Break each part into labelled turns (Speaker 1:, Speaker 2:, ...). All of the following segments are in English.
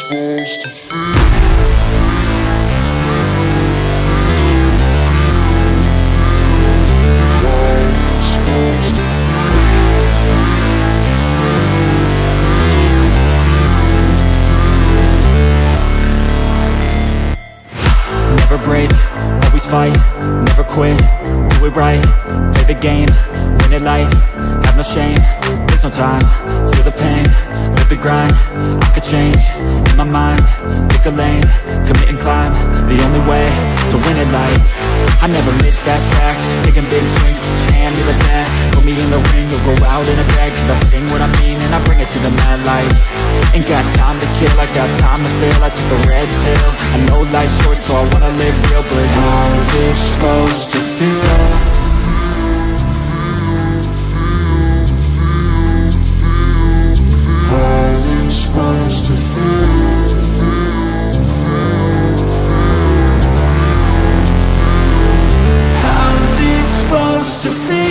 Speaker 1: Never break, always fight, never quit, do it right, play the game, win it life, have no shame, there's no time, feel the pain, live the grind, I could change, in my mind, pick a lane, commit and climb, the only way to win it life. I never miss, that's fact, taking big swings, put your hand to the bat, put me in the ring, you'll go out in a bag, cause I sing what I mean and I bring it to the mad light. Ain't got time to kill, I got time to feel, I took the red pill, I know life's short so I wanna live real, but how's it supposed to feel? How's it supposed to feel? How's it supposed to feel?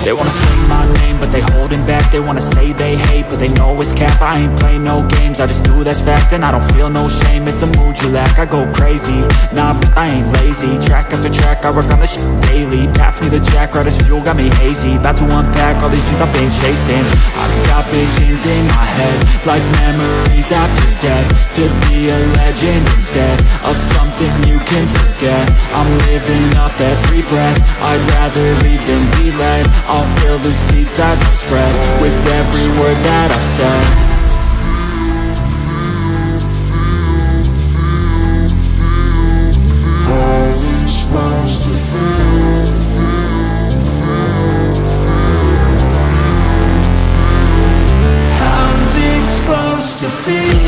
Speaker 1: They wanna say my name, but they holding back. They wanna say they hate, but they know it's cap. I ain't play no games, I just do that's fact. And I don't feel no shame, it's a mood you lack. I go crazy, nah, but I ain't lazy. Track after track, I work on this shit daily. Pass me the jack, right as fuel, got me hazy. About to unpack all these things I've been chasing. I've got visions in my head, like memories after death. To be a legend instead of something you can forget. I'm living up every breath, I'd rather lead than be led. I'll fill the seats as I spread with every word that I've said. How's it supposed to feel? How's it supposed to feel?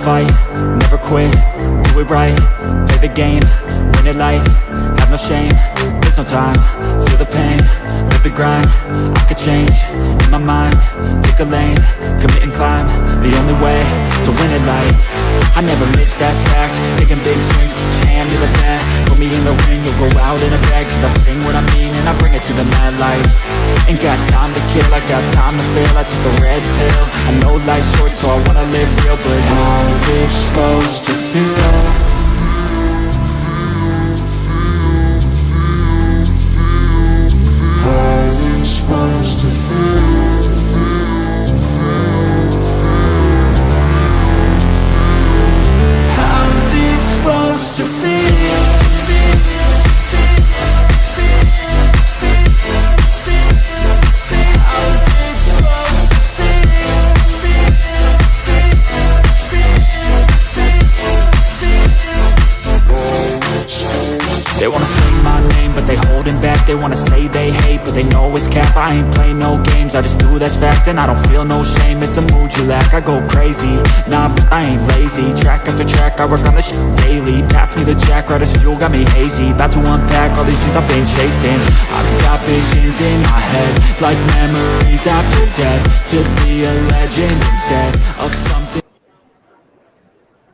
Speaker 1: Fight, never quit, do it right, play the game, win it life, have no shame, there's no time, feel the pain, live the grind, I could change, in my mind, pick a lane, commit and climb, the only way to win it life. I never miss, that's fact, taking big swings, put your hand to the bat, put me in the ring, you'll go out in a bag, cause I sing what I mean and I bring it to the mad light. Ain't got time to kill, I got time to feel, I took the red pill, I know life's short so I wanna live real, but how's it supposed to feel? How's it supposed to feel? How's it supposed to feel? They wanna say my name, but they holding back. They wanna say they hate, but they know it's cap. I ain't play no games, I just do that's fact. And I don't feel no shame, it's a mood you lack. I go crazy, nah, but I ain't lazy. Track after track, I work on this shit daily. Pass me the jack, right as fuel, got me hazy. About to unpack all these things I've been chasing. I've got visions in my head, like memories after death. To be a legend instead of something.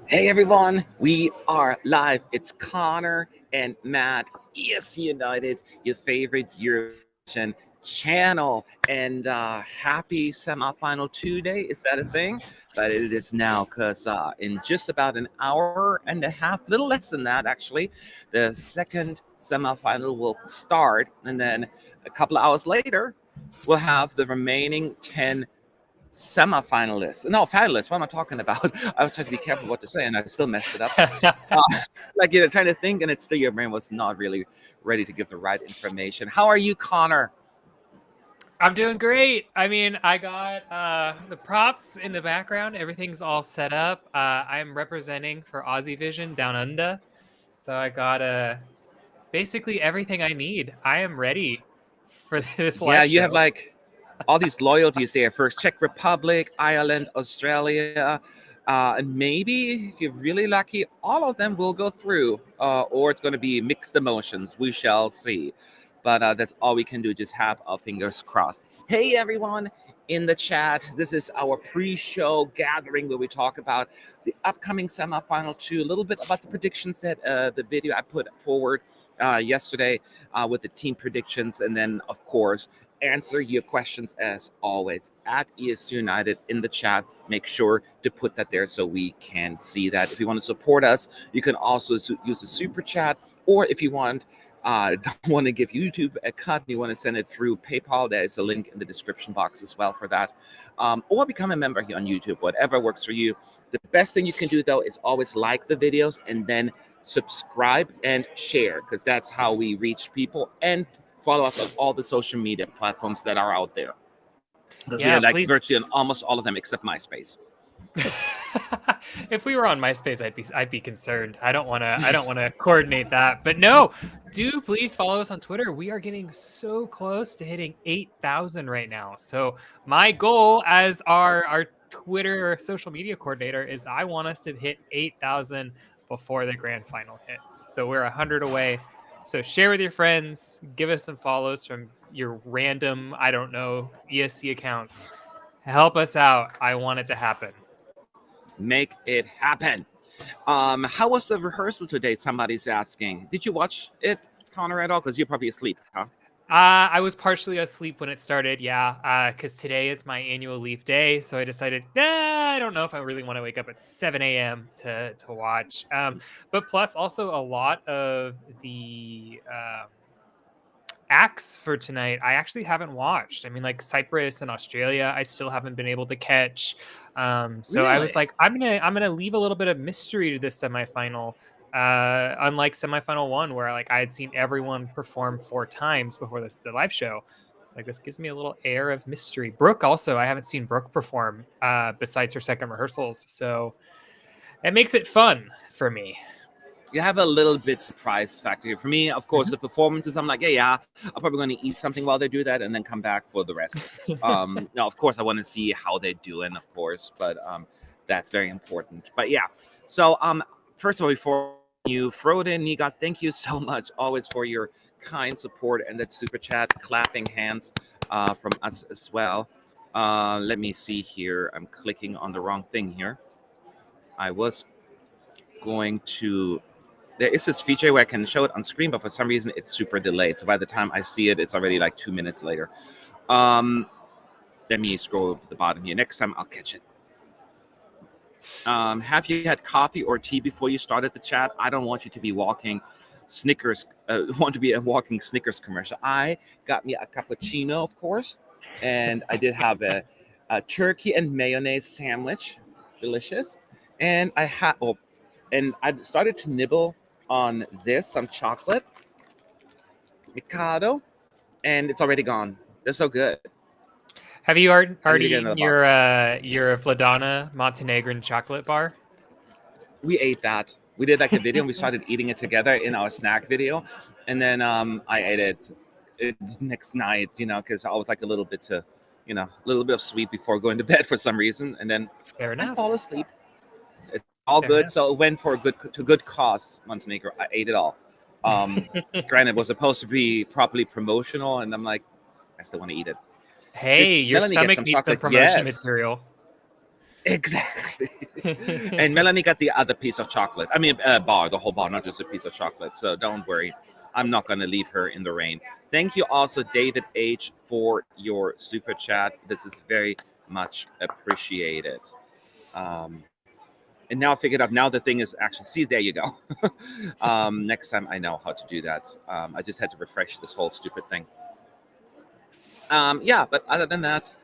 Speaker 2: Hey everyone, we are live. It's Connor and Matt ES United, your favorite Eurovision channel. And happy semifinal 2 day. Is that a thing? But it is now, because in just about an hour and a half, little less than that actually, the second semifinal will start. And then a couple of hours later, we'll have the remaining 10 semifinalists. No, finalists. What am I talking about? I was trying to be careful what to say, and I still messed it up. Like, trying to think, and it's still your brain was not really ready to give the right information. How are you, Connor?
Speaker 3: I'm doing great. I mean, I got the props in the background. Everything's all set up. I'm representing for Aussievision Down Under. So I got basically everything I need. I am ready for this
Speaker 2: Yeah,
Speaker 3: live
Speaker 2: you
Speaker 3: show.
Speaker 2: have like all these loyalties there. First, Czech Republic, Ireland, Australia, and maybe if you're really lucky, all of them will go through, or it's going to be mixed emotions. We shall see. But that's all we can do. Just have our fingers crossed. Hey, everyone in the chat. This is our pre-show gathering where we talk about the upcoming semifinal 2, a little bit about the predictions that the video I put forward yesterday with the team predictions, and then, of course, answer your questions as always at ES United in the chat. Make sure to put that there so we can see that. If you want to support us, you can also use the super chat, or if you don't want to give YouTube a cut, you want to send it through PayPal, there is a link in the description box as well for that. Or become a member here on YouTube, whatever works for you. The best thing you can do, though, is always like the videos and then subscribe and share, because that's how we reach people, and follow us on all the social media platforms that are out there, because we are like virtually on almost all of them except MySpace.
Speaker 3: If we were on MySpace, I'd be concerned. I don't want to coordinate that. But no, do please follow us on Twitter. We are getting so close to hitting 8,000 right now. So my goal as our Twitter social media coordinator is I want us to hit 8,000 before the grand final hits. So we're 100 away. So share with your friends, give us some follows from your random, I don't know, ESC accounts. Help us out. I want it to happen.
Speaker 2: Make it happen. How was the rehearsal today? Somebody's asking. Did you watch it, Connor, at all? Because you're probably asleep, huh?
Speaker 3: I was partially asleep when it started, yeah, because today is my annual leave day, so I decided, I don't know if I really want to wake up at 7 a.m. to watch. But plus, also a lot of the acts for tonight I actually haven't watched. I mean, like Cyprus and Australia, I still haven't been able to catch. So really? I was like, I'm gonna leave a little bit of mystery to this semifinal. Unlike semifinal 1, where like I had seen everyone perform 4 times before the live show. It's like, this gives me a little air of mystery. Brooke also, I haven't seen Brooke perform besides her second rehearsals, so it makes it fun for me.
Speaker 2: You have a little bit surprise factor here. For me, of course, the performances, I'm like, yeah, I'm probably going to eat something while they do that and then come back for the rest. Now, of course, I want to see how they do, and of course, but that's very important. But yeah, so first of all, before you throw it in, Nigat, thank you so much always for your kind support and that super chat, clapping hands from us as well. Let me see here. I'm clicking on the wrong thing here. I was going to... There is this feature where I can show it on screen, but for some reason it's super delayed. So by the time I see it, it's already like 2 minutes later. Let me scroll to the bottom here. Next time I'll catch it. Have you had coffee or tea before you started the chat? I don't want you to be walking Snickers, want to be a walking Snickers commercial. I got me a cappuccino, of course, and I did have a turkey and mayonnaise sandwich. Delicious. And I had, and I started to nibble on this, some chocolate, Mikado, and it's already gone. They're so good.
Speaker 3: Have you already eaten your Vladana Montenegrin chocolate bar?
Speaker 2: We ate that. We did like a video and we started eating it together in our snack video. And then I ate it next night, because I was like a little bit of sweet before going to bed for some reason. And then I fall asleep. It's all good. So it went for a good cause, Montenegro. I ate it all. Granted, it was supposed to be properly promotional, and I'm like, I still want to eat it.
Speaker 3: Hey, your stomach needs some promotion material.
Speaker 2: Exactly. And Melanie got the other piece of chocolate. I mean, bar, the whole bar, not just a piece of chocolate. So don't worry. I'm not going to leave her in the rain. Thank you also, David H, for your super chat. This is very much appreciated. And now I figured out, now the thing is actually, see, there you go. Next time I know how to do that. I just had to refresh this whole stupid thing. Yeah, but other than that,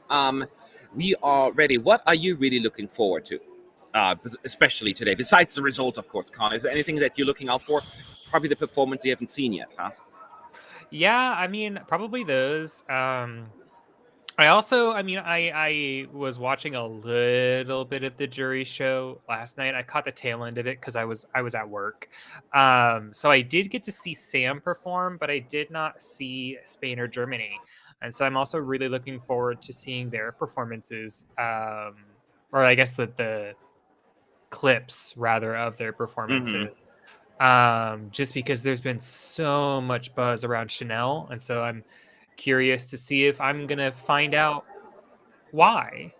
Speaker 2: we are ready. What are you really looking forward to? Especially today, besides the results, of course, Con, is there anything that you're looking out for? Probably the performance you haven't seen yet, huh?
Speaker 3: Yeah, I mean, probably those. I was watching a little bit of the jury show last night. I caught the tail end of it because I was at work. So I did get to see Sam perform, but I did not see Spain or Germany. And so I'm also really looking forward to seeing their performances, or I guess the clips rather of their performances. Just because there's been so much buzz around Chanel, and so I'm curious to see if I'm gonna find out why.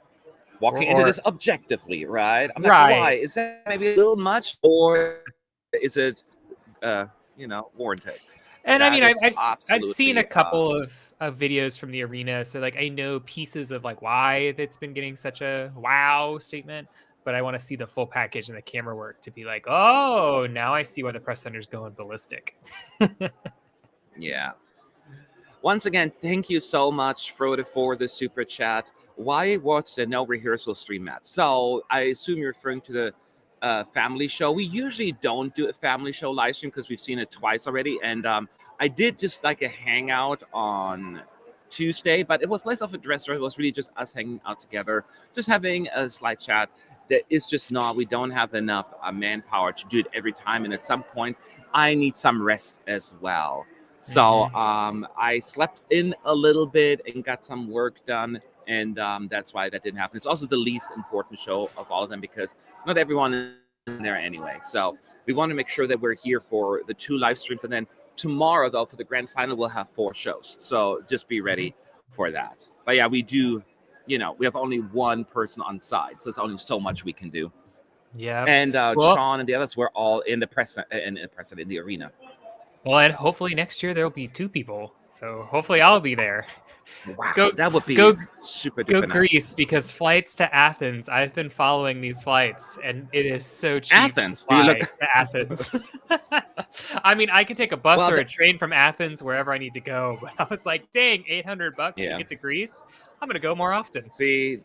Speaker 2: Walking into this objectively, right? I'm like,
Speaker 3: Right.
Speaker 2: why? Is that maybe a little much, or is it, warranted?
Speaker 3: And
Speaker 2: That
Speaker 3: I mean,
Speaker 2: is
Speaker 3: I've seen a
Speaker 2: absolutely,
Speaker 3: couple of videos from the arena, so like I know pieces of like why it's been getting such a wow statement, but I want to see the full package and the camera work to be like, oh, now I see why the press center's going ballistic.
Speaker 2: Yeah. Once again, thank you so much, Frode, for the super chat. Why was there no rehearsal stream match? So I assume you're referring to the family show. We usually don't do a family show live stream because we've seen it twice already. And I did just like a hangout on Tuesday, but it was less of a dress rehearsal. It was really just us hanging out together, just having a slight chat. That is just not, we don't have enough manpower to do it every time. And at some point, I need some rest as well. So I slept in a little bit and got some work done. And that's why that didn't happen. It's also the least important show of all of them because not everyone is there anyway. So we want to make sure that we're here for the 2 live streams. And then tomorrow, though, for the grand final, we'll have 4 shows. So just be ready for that. But yeah, we do, we have only one person on side. So it's only so much we can do.
Speaker 3: Yeah.
Speaker 2: And Sean and the others were all in the arena.
Speaker 3: Well, and hopefully next year there'll be 2 people. So hopefully I'll be there.
Speaker 2: Wow, that would be super duper
Speaker 3: Go
Speaker 2: nice.
Speaker 3: Greece, because flights to Athens, I've been following these flights, and it is so cheap
Speaker 2: Athens?
Speaker 3: to fly
Speaker 2: Do you look
Speaker 3: to Athens? I mean, I can take a bus or a train from Athens wherever I need to go, but I was like, dang, $800 to get to Greece? I'm going to go more often.
Speaker 2: See,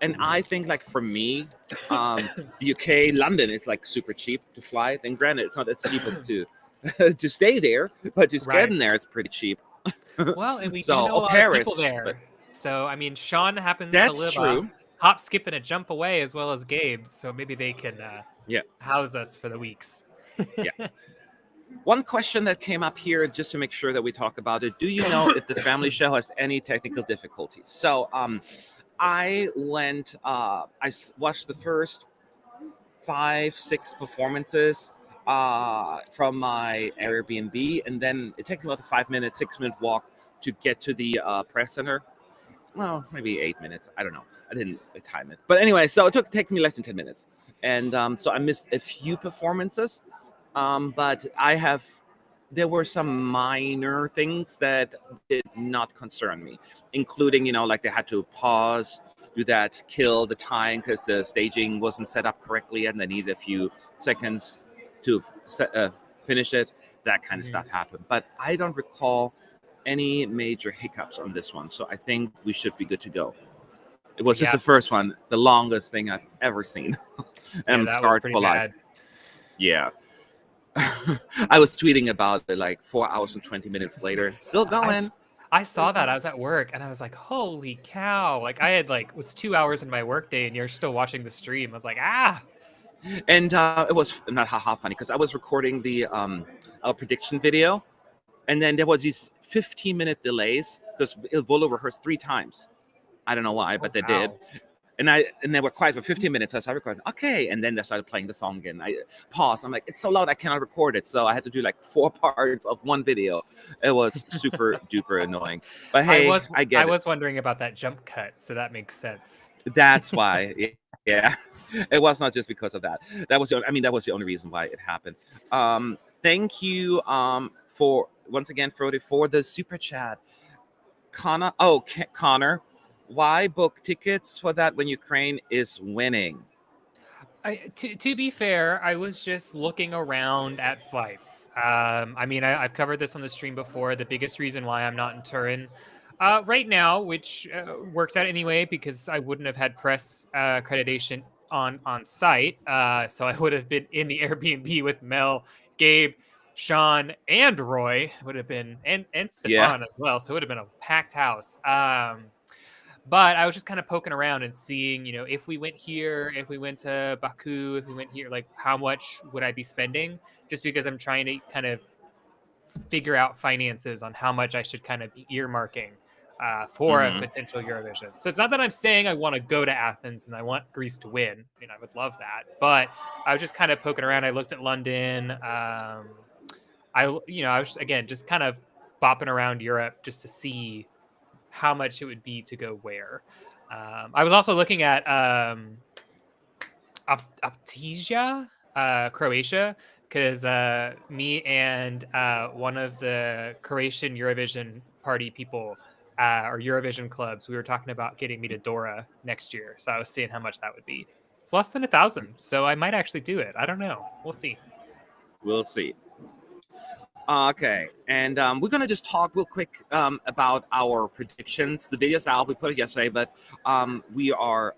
Speaker 2: and I think like for me, the UK, London is like super cheap to fly. Then granted, it's not as cheap as to stay there, but just getting there, it's pretty cheap.
Speaker 3: Well, and we do know a lot of people there. So, I mean, Sean happens to live a hop, skip, and a jump away, as well as Gabe. So maybe they can house us for the weeks.
Speaker 2: Yeah. One question that came up here, just to make sure that we talk about it. Do you know if the family show has any technical difficulties? So, I went, I watched the first 5-6 performances from my Airbnb, and then it takes me about a 5-minute, 6-minute walk to get to the press center. Well, maybe 8 minutes. I don't know. I didn't time it. But anyway, so it took me less than 10 minutes. And so I missed a few performances. But there were some minor things that did not concern me, including, like they had to pause, do that, kill the time because the staging wasn't set up correctly and they needed a few seconds to finish it. That kind of stuff happened. But I don't recall any major hiccups on this one. So I think we should be good to go. It was just the first one, the longest thing I've ever seen. And I'm scarred for life. Yeah. I was tweeting about it like 4 hours and 20 minutes later. Still going.
Speaker 3: I saw that. I was at work and I was like, holy cow. Like I had was 2 hours in my workday and you're still watching the stream. I was like, And
Speaker 2: it was not how funny because I was recording the prediction video. And then there was these 15-minute delays because Volo rehearsed 3 times. I don't know why, but they did. And they were quiet for 15 minutes. So I recorded, okay. And then they started playing the song again. I paused. I'm like, it's so loud, I cannot record it. So I had to do like 4 parts of one video. It was super duper annoying. But hey, I
Speaker 3: was wondering about that jump cut. So that makes sense.
Speaker 2: That's why. Yeah. It was not just because of that. That was the only reason why it happened. Thank you for once again for the super chat. Connor, why book tickets for that when Ukraine is winning?
Speaker 3: To be fair, I was just looking around at flights. I mean, I've covered this on the stream before. The biggest reason why I'm not in Turin right now, which works out anyway, because I wouldn't have had press accreditation on site. So I would have been in the Airbnb with Mel, Gabe, Sean, and Roy. Would have been and Stefan as well. So it would have been a packed house. But I was just kind of poking around and seeing, if we went here, if we went to Baku, if we went here, like how much would I be spending? Just because I'm trying to kind of figure out finances on how much I should kind of be earmarking for a potential Eurovision. So it's not that I'm saying I want to go to Athens and I want Greece to win. I mean, I would love that. But I was just kind of poking around. I looked at London. I was, again, just kind of bopping around Europe just to see how much it would be to go where. I was also looking at Aptija, Croatia, because me and one of the Croatian Eurovision party people or Eurovision clubs, we were talking about getting me to Dora next year. So I was seeing how much that would be. It's less than 1,000, so I might actually do it. I don't know. We'll see.
Speaker 2: We'll see. Okay, and we're gonna just talk real quick about our predictions. The video's out. We put it yesterday, but we are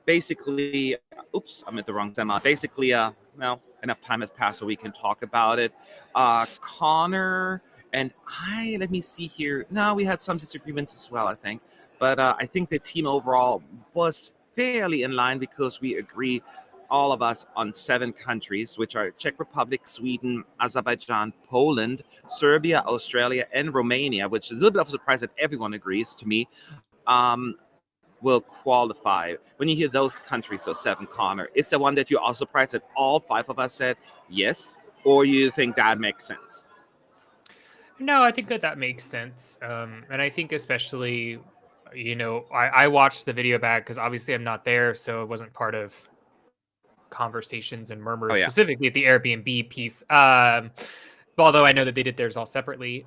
Speaker 2: basically. Oops, I'm at the wrong time. Basically, well, enough time has passed so we can talk about it. Connor and I. Let me see here. No, we had some disagreements as well, I think, but I think the team overall was fairly in line because we agree. All of us on 7 countries, which are Czech Republic, Sweden, Azerbaijan, Poland, Serbia, Australia, and Romania, which is a little bit of a surprise that everyone agrees to me, will qualify. When you hear those countries, so 7, Connor, is the one that you're also surprised that all 5 of us said yes, or you think that makes sense?
Speaker 3: No, I think that makes sense. And I think especially, I watched the video back because obviously I'm not there, so it wasn't part of conversations and murmurs specifically at the Airbnb piece. Although I know that they did theirs all separately.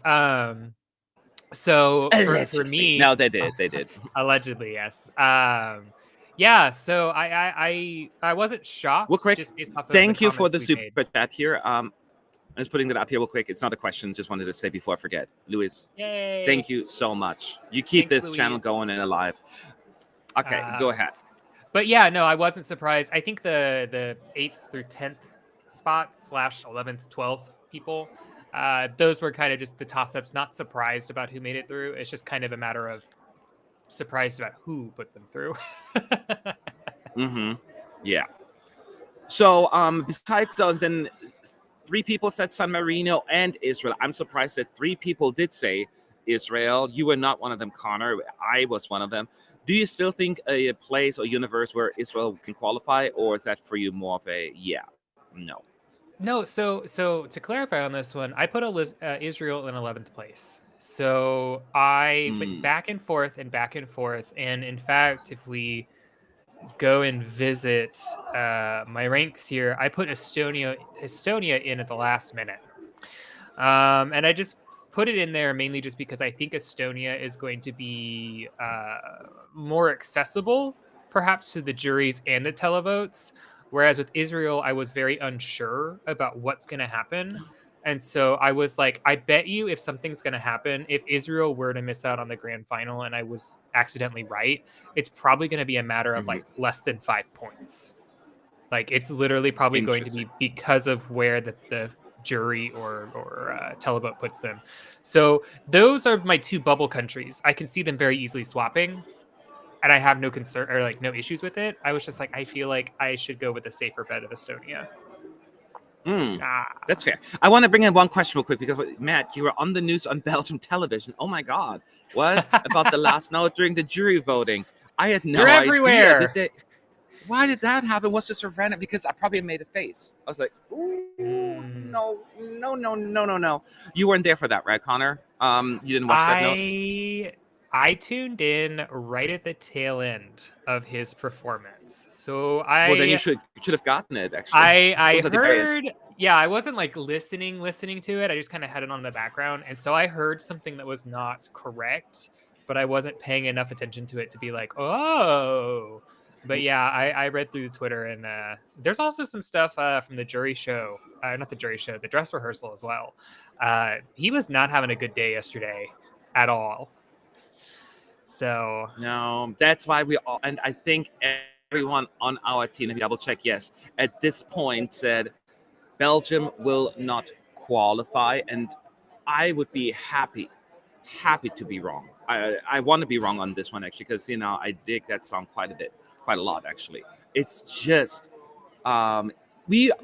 Speaker 3: So for me,
Speaker 2: no, they did.
Speaker 3: Allegedly, yes. Yeah. So I wasn't shocked.
Speaker 2: Well, quick,
Speaker 3: just based off of
Speaker 2: thank you for the
Speaker 3: super
Speaker 2: chat here. I'm just putting that up here real quick. It's not a question. Just wanted to say before I forget, Luis.
Speaker 3: Yay.
Speaker 2: Thank you so much. You keep this channel going and alive. Okay, go ahead.
Speaker 3: But yeah, no, I wasn't surprised. I think the 8th through 10th spot / 11th, 12th people, those were kind of just the toss-ups. Not surprised about who made it through. It's just kind of a matter of surprised about who put them through.
Speaker 2: Yeah. So besides those, then 3 people said San Marino and Israel. I'm surprised that 3 people did say Israel. You were not one of them, Connor. I was one of them. Do you still think a place or universe where Israel can qualify, or is that for you more of a no?
Speaker 3: No, so to clarify on this one, I put Israel in 11th place. So I went back and forth, and in fact, if we go and visit my ranks here, I put Estonia in at the last minute, and I just put it in there mainly just because I think Estonia is going to be more accessible, perhaps, to the juries and the televotes. Whereas with Israel, I was very unsure about what's going to happen. And so I was like, I bet you if something's going to happen, if Israel were to miss out on the grand final and I was accidentally right, it's probably going to be a matter of like less than 5 points. Like it's literally probably going to be because of where the jury or televote puts them. So those are my 2 bubble countries. I can see them very easily swapping, and I have no concern or like no issues with it. I was just like, I feel like I should go with the safer bet of Estonia.
Speaker 2: That's fair. I want to bring in one question real quick because Matt, you were on the news on Belgium television. Oh my God, what about the last note during the jury voting? I had no idea.
Speaker 3: Everywhere.
Speaker 2: Why did that happen? What's just a random? Because I probably made a face. I was like, no. You weren't there for that, right, Connor? You didn't watch that note?
Speaker 3: I tuned in right at the tail end of his performance. So
Speaker 2: Well, then you should have gotten it, actually.
Speaker 3: I
Speaker 2: Was at the very end.
Speaker 3: heard, yeah, I wasn't like listening to it. I just kind of had it on the background. And so I heard something that was not correct, but I wasn't paying enough attention to it to be like, oh. But yeah, I read through the Twitter, and there's also some stuff from the jury show, not the jury show, the dress rehearsal as well. He was not having a good day yesterday at all. So
Speaker 2: No, that's why we all, and I think everyone on our team, if you double check, yes, at this point said Belgium will not qualify, and I would be happy to be wrong. I want to be wrong on this one, actually, because I dig that song quite a lot, actually. It's just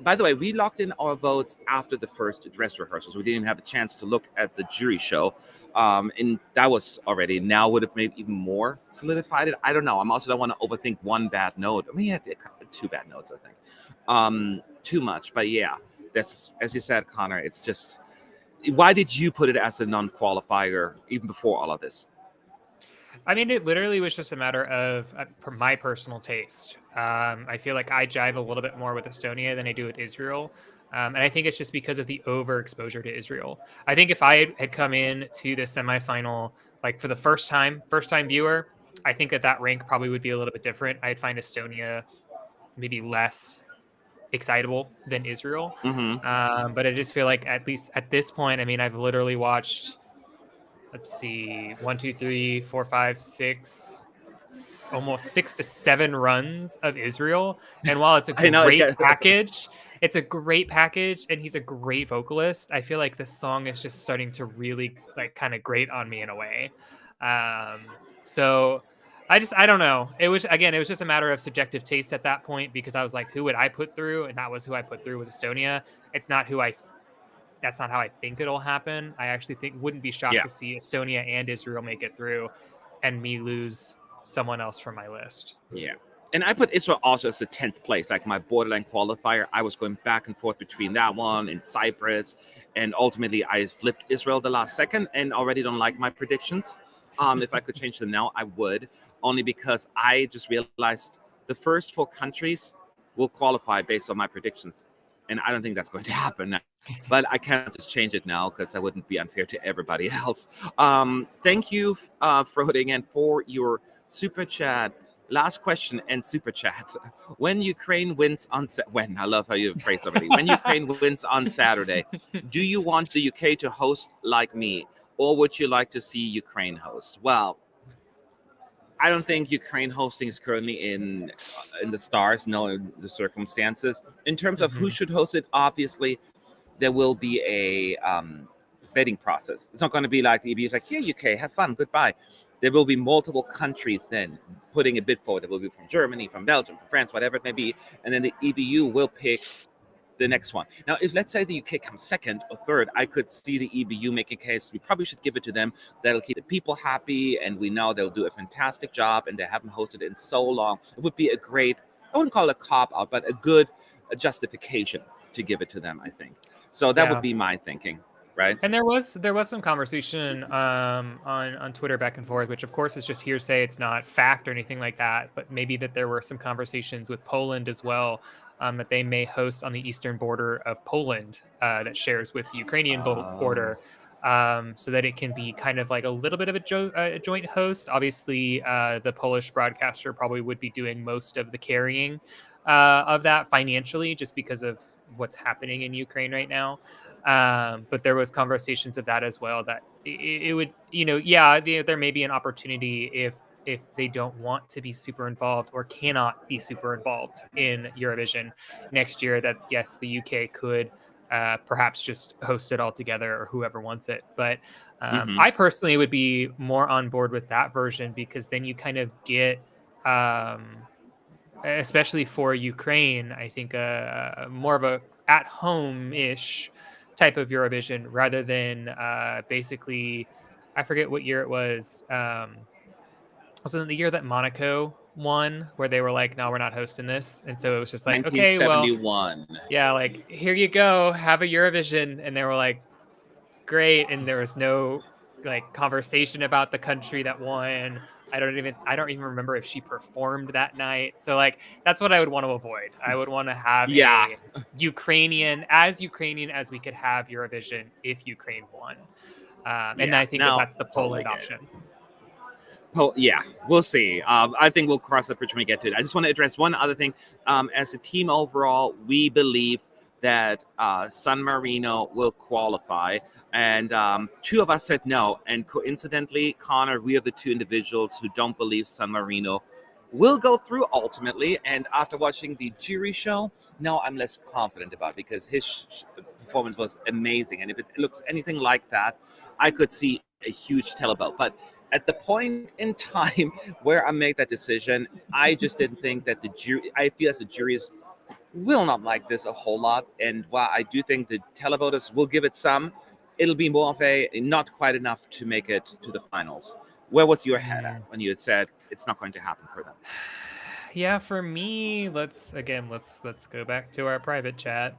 Speaker 2: by the way, we locked in our votes after the first dress rehearsals. We didn't even have a chance to look at the jury show. And that was already, now would have maybe even more solidified it. I don't know. I also don't want to overthink one bad note. I mean, yeah, two bad notes, I think. Too much. But yeah, that's, as you said, Connor, it's just, why did you put it as a non-qualifier even before all of this?
Speaker 3: I mean, it literally was just a matter of my personal taste. I feel like I jive a little bit more with Estonia than I do with Israel. And I think it's just because of the overexposure to Israel. I think if I had come in to the semifinal, like for the first time viewer, I think that rank probably would be a little bit different. I'd find Estonia maybe less excitable than Israel.
Speaker 2: Mm-hmm.
Speaker 3: But I just feel like, at least at this point, I mean, I've literally watched, let's see, 1, 2, 3, 4, 5, 6, almost 6 to 7 runs of Israel. And while it's a great package, it's a great package, and he's a great vocalist, I feel like this song is just starting to really like kind of grate on me in a way. So I don't know. It was just a matter of subjective taste at that point, because I was like, who would I put through? And that was who I put through, was Estonia. It's not that's not how I think it'll happen. I actually wouldn't be shocked to see Estonia and Israel make it through and me lose someone else from my list.
Speaker 2: Yeah. And I put Israel also as the 10th place, like my borderline qualifier. I was going back and forth between that one and Cyprus. And ultimately, I flipped Israel the last second and already don't like my predictions. If I could change them now, I would. Only because I just realized the first 4 countries will qualify based on my predictions. And I don't think that's going to happen. But I can't just change it now, because I wouldn't be unfair to everybody else. Thank you, Frodo, again, for your super chat. Last question and super chat. When Ukraine wins on I love how you phrase already. When Ukraine wins on Saturday, do you want the UK to host like me, or would you like to see Ukraine host? Well, I don't think Ukraine hosting is currently in the stars, knowing the circumstances. In terms of who should host it, obviously, there will be a betting process. It's not going to be like the EBU is like, here, UK, have fun, goodbye. There will be multiple countries then putting a bid forward. There will be from Germany, from Belgium, from France, whatever it may be. And then the EBU will pick the next one. Now, if let's say the UK comes second or third, I could see the EBU make a case. We probably should give it to them. That'll keep the people happy, and we know they'll do a fantastic job, and they haven't hosted it in so long. It would be a great, I wouldn't call it a cop-out, but a good justification to give it to them, I think. So that would be my thinking. Right.
Speaker 3: And there was some conversation on Twitter back and forth, which of course is just hearsay. It's not fact or anything like that. But maybe that there were some conversations with Poland as well, that they may host on the eastern border of Poland that shares with the Ukrainian border, so that it can be kind of like a little bit of a joint host. Obviously, the Polish broadcaster probably would be doing most of the carrying of that financially, just because of what's happening in Ukraine right now. But there was conversations of that as well, that it would, there may be an opportunity if they don't want to be super involved or cannot be super involved in Eurovision next year, that yes, the UK could perhaps just host it all together, or whoever wants it. But I personally would be more on board with that version, because then you kind of get, especially for Ukraine, I think more of a at-home-ish type of Eurovision, rather than basically, I forget what year it was. Was it the year that Monaco won, where they were like, no, we're not hosting this? And so it was just like, okay, well, yeah, like, here you go, have a Eurovision. And they were like, great. And there was no like conversation about the country that won. I don't even remember if she performed that night. So like that's what I would want to avoid. I would want to have a Ukrainian as we could have Eurovision if Ukraine won. And I think that's the Poland option.
Speaker 2: We'll see. I think we'll cross that bridge when we get to it. I just want to address one other thing. As a team overall, we believe that San Marino will qualify, and two of us said no. And coincidentally, Connor, we are the two individuals who don't believe San Marino will go through ultimately. And after watching the jury show, no, I'm less confident about it because his performance was amazing. And if it looks anything like that, I could see a huge televote. But at the point in time where I made that decision, I just didn't think that I feel as the juries will not like this a whole lot. And while I do think the televoters will give it some, it'll be more of a not quite enough to make it to the finals. Where was your head at when you had said it's not going to happen for them?
Speaker 3: Yeah, for me, let's go back to our private chat.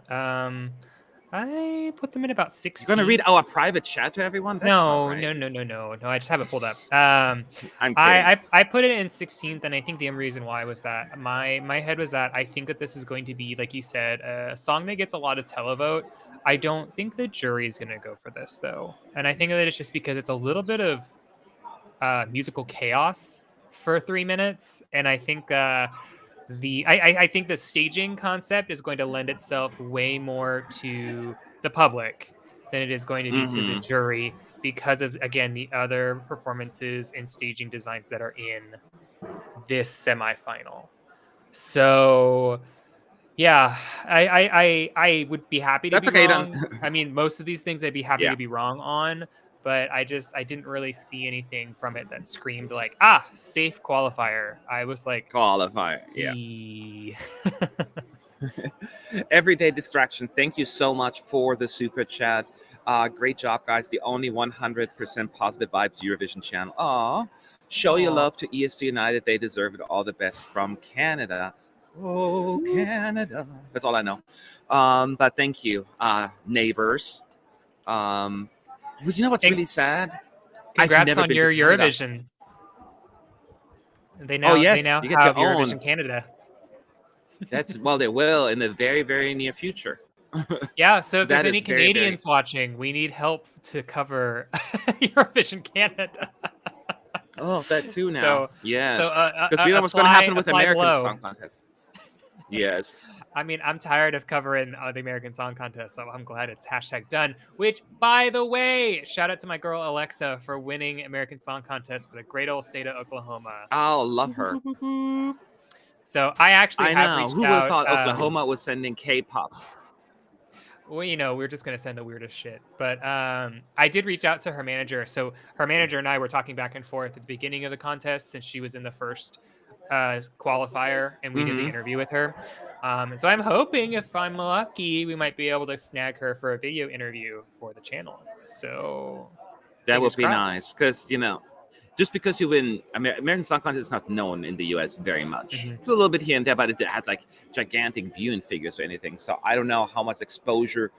Speaker 3: I put them in about 16.
Speaker 2: You're going to read our private chat to everyone? That's
Speaker 3: no,
Speaker 2: not right.
Speaker 3: no. I just have it pulled up.
Speaker 2: I'm kidding.
Speaker 3: I put it in 16th, and I think the reason why was that my head was that I think that this is going to be, like you said, a song that gets a lot of televote. I don't think the jury is going to go for this, though. And I think that it's just because it's a little bit of musical chaos for 3 minutes. And I think I think the staging concept is going to lend itself way more to the public than it is going to be to the jury because of, again, the other performances and staging designs that are in this semifinal. So yeah, I would be happy to be wrong.
Speaker 2: Then.
Speaker 3: I mean, most of these things I'd be happy to be wrong on, but I didn't really see anything from it that screamed like, safe qualifier. I was like,
Speaker 2: qualifier, Everyday distraction. Thank you so much for the super chat. Great job, guys. The only 100% positive vibes Eurovision channel. Show your love to ESC United. They deserve it. All the best from Canada. Oh, Canada. That's all I know. But thank you, neighbors. You know what's really sad?
Speaker 3: Congrats on your Eurovision. They now have Eurovision Canada.
Speaker 2: They will in the very, very near future.
Speaker 3: Yeah, so if there's any Canadians watching, we need help to cover Eurovision Canada.
Speaker 2: That too now.
Speaker 3: So,
Speaker 2: because we know what's going to happen with American Song Contest. Yes.
Speaker 3: I mean, I'm tired of covering the American Song Contest, so I'm glad it's #done. Which, by the way, shout out to my girl Alexa for winning American Song Contest for the great old state of Oklahoma.
Speaker 2: Oh, love her.
Speaker 3: So I actually
Speaker 2: have reached out. Who would have thought Oklahoma was sending K-pop?
Speaker 3: Well, we're just going to send the weirdest shit. But I did reach out to her manager. So her manager and I were talking back and forth at the beginning of the contest since she was in the first qualifier, and we did the interview with her. And so I'm hoping, if I'm lucky, we might be able to snag her for a video interview for the channel. So
Speaker 2: that would be nice, because just because you win, American Song Contest is not known in the US very much. It's a little bit here and there, but it has like gigantic viewing figures or anything. So I don't know how much exposure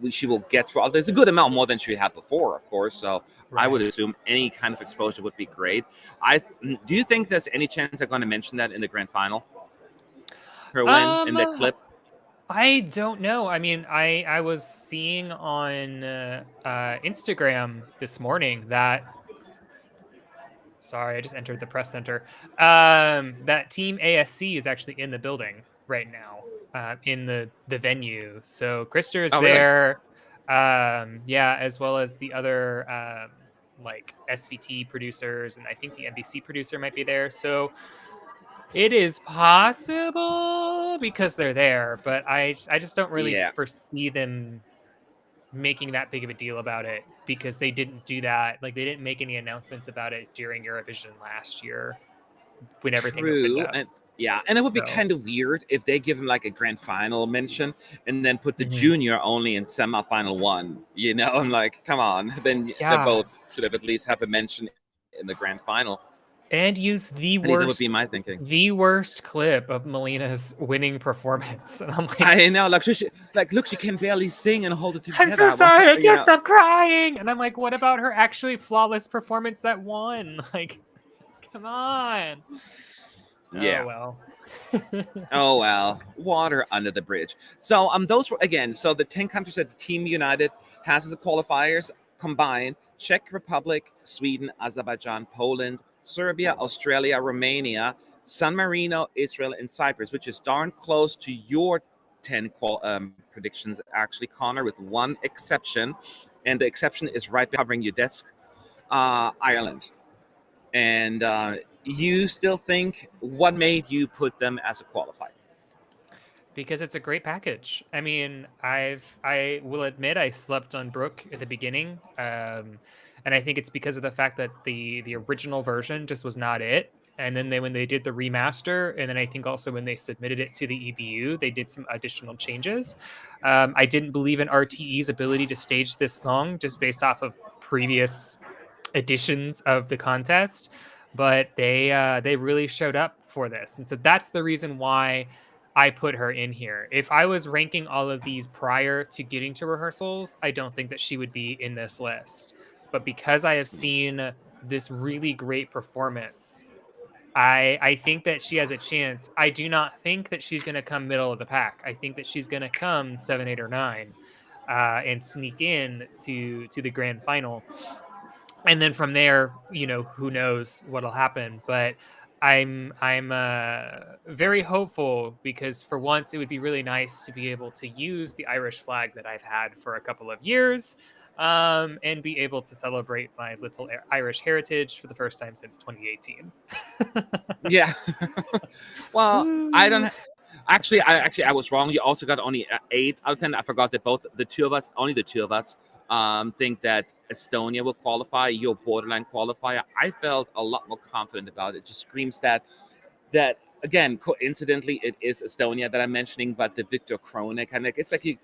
Speaker 2: she will get through. There's a good amount more than she had before, of course. So I would assume any kind of exposure would be great. Do you think there's any chance they're going to mention that in the grand final? Her win in the clip?
Speaker 3: I don't know. I mean, I was seeing on Instagram this morning that. Sorry, I just entered the press center. That Team ASC is actually in the building right now, in the venue. So Krister is there, really? As well as the other like SVT producers, and I think the NBC producer might be there. So it is possible because they're there, but I just don't really foresee them making that big of a deal about it, because they didn't do that. Like, they didn't make any announcements about it during Eurovision last year when everything opened up.
Speaker 2: And it would be kind of weird if they give him like a grand final mention and then put the junior only in semifinal one. I'm like, come on. Then they both should have at least have a mention in the grand final.
Speaker 3: And use the
Speaker 2: That would
Speaker 3: worst,
Speaker 2: be my thinking.
Speaker 3: the worst clip of Melina's winning performance. And I'm like,
Speaker 2: I know, like, look, she can barely sing and hold it
Speaker 3: I'm
Speaker 2: together.
Speaker 3: so sorry, I
Speaker 2: You
Speaker 3: can't
Speaker 2: know,
Speaker 3: stop crying. And I'm like, what about her actually flawless performance that won? Like, come on.
Speaker 2: yeah.
Speaker 3: Oh well.
Speaker 2: Oh well, water under the bridge. So those were again. So the 10 countries that Team United has as the qualifiers combined: Czech Republic, Sweden, Azerbaijan, Poland, Serbia, Australia, Romania, San Marino, Israel, and Cyprus, which is darn close to your 10 predictions. Actually, Connor, with one exception, and the exception is right covering your desk, Ireland. And you still think, what made you put them as a qualifier?
Speaker 3: Because it's a great package. I mean, I will admit I slept on Brooke at the beginning, and I think it's because of the fact that the original version just was not it. And then when they did the remaster, and then I think also when they submitted it to the EBU, they did some additional changes. I didn't believe in RTE's ability to stage this song just based off of previous editions of the contest, but they really showed up for this, and so that's the reason why I put her in here. If I was ranking all of these prior to getting to rehearsals, I don't think that she would be in this list. But because I have seen this really great performance, I think that she has a chance. I do not think that she's going to come middle of the pack. I think that she's going to come 7, 8, or 9, and sneak in to the grand final. And then from there, who knows what'll happen. But I'm very hopeful, because for once it would be really nice to be able to use the Irish flag that I've had for a couple of years, and be able to celebrate my little Irish heritage for the first time since 2018.
Speaker 2: Yeah. Well, I don't. Actually, I was wrong. You also got only 8 out of 10. I forgot that only the two of us, think that Estonia will qualify. Your borderline qualifier. I felt a lot more confident about it. Just screams that again, coincidentally, it is Estonia that I'm mentioning, but the Victor Kronik, and it's like a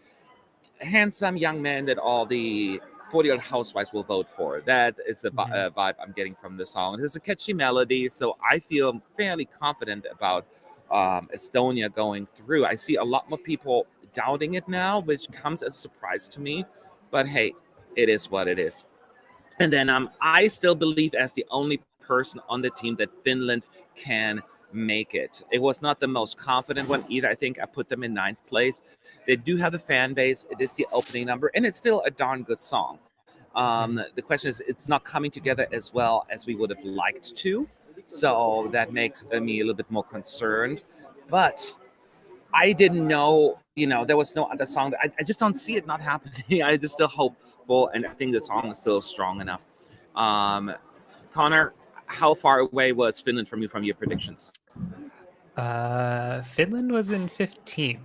Speaker 2: handsome young man that all the 40-year-old housewives will vote for. That is the vibe I'm getting from the song. There's a catchy melody, so I feel fairly confident about Estonia going through. I see a lot more people doubting it now, which comes as a surprise to me. But hey, it is what it is. And then I still believe, as the only person on the team, that Finland can make it. It was not the most confident one either. I think I put them in 9th place. They do have a fan base. It is the opening number, and it's still a darn good song. The question is, it's not coming together as well as we would have liked to. So that makes me a little bit more concerned. But I didn't know, there was no other song. I just don't see it not happening. I just still hopeful, and I think the song is still strong enough. Connor, how far away was Finland from you from your predictions?
Speaker 3: Finland was in 15th.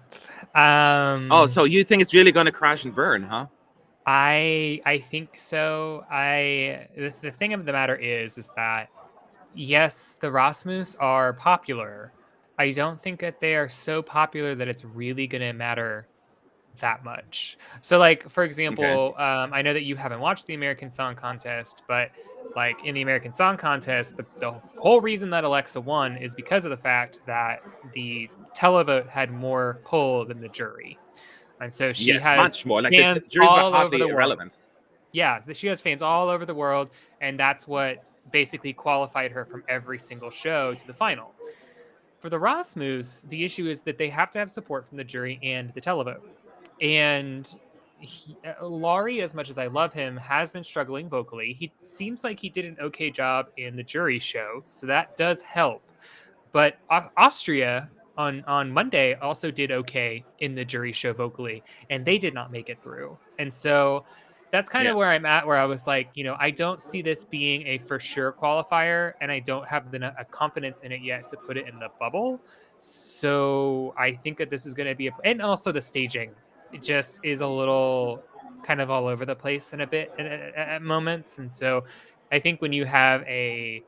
Speaker 2: So you think it's really going to crash and burn, huh?
Speaker 3: I think so. The thing of the matter is that yes, the Rasmus are popular. I don't think that they are so popular that it's really going to matter that much. So, like, for example, I know that you haven't watched the American Song Contest, but like in the American Song Contest, the whole reason that Alexa won is because of the fact that the televote had more pull than the jury. And so she has
Speaker 2: much more. Like
Speaker 3: fans
Speaker 2: the jury were
Speaker 3: all over
Speaker 2: hardly
Speaker 3: the world.
Speaker 2: irrelevant.
Speaker 3: Yeah, she has fans all over the world, and that's what basically qualified her from every single show to the final. For the Rasmus, the issue is that they have to have support from the jury and the televote. And Laurie, as much as I love him, has been struggling vocally. He seems like he did an okay job in the jury show, so that does help. But Austria on Monday also did okay in the jury show vocally, and they did not make it through. And so that's kind of where I'm at, where I was like, I don't see this being a for sure qualifier, and I don't have a confidence in it yet to put it in the bubble. So I think that this is going to be and also the staging, it just is a little kind of all over the place in a bit at moments. And so I think when you have a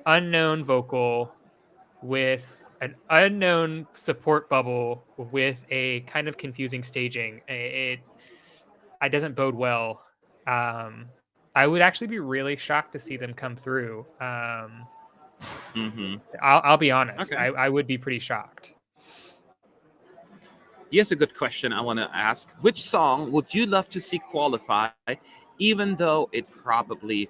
Speaker 3: unknown vocal with an unknown support bubble with a kind of confusing staging, it doesn't bode well. I would actually be really shocked to see them come through.
Speaker 2: Mm-hmm.
Speaker 3: I'll be honest.
Speaker 2: Okay.
Speaker 3: I would be pretty shocked.
Speaker 2: Here's a good question I want to ask. Which song would you love to see qualify, even though it probably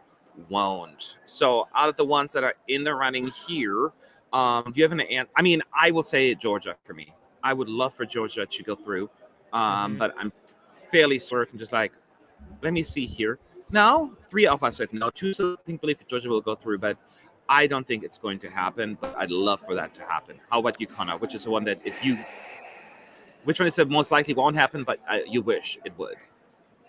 Speaker 2: won't? So out of the ones that are in the running here, do you have an answer? I mean, I will say Georgia for me. I would love for Georgia to go through, but I'm fairly certain, just like, let me see here. Now, 3 of us said no. 2 still think believe Georgia will go through, but I don't think it's going to happen. But I'd love for that to happen. How about you, Connor? Which is the one that which one is the most likely won't happen, but you wish it would?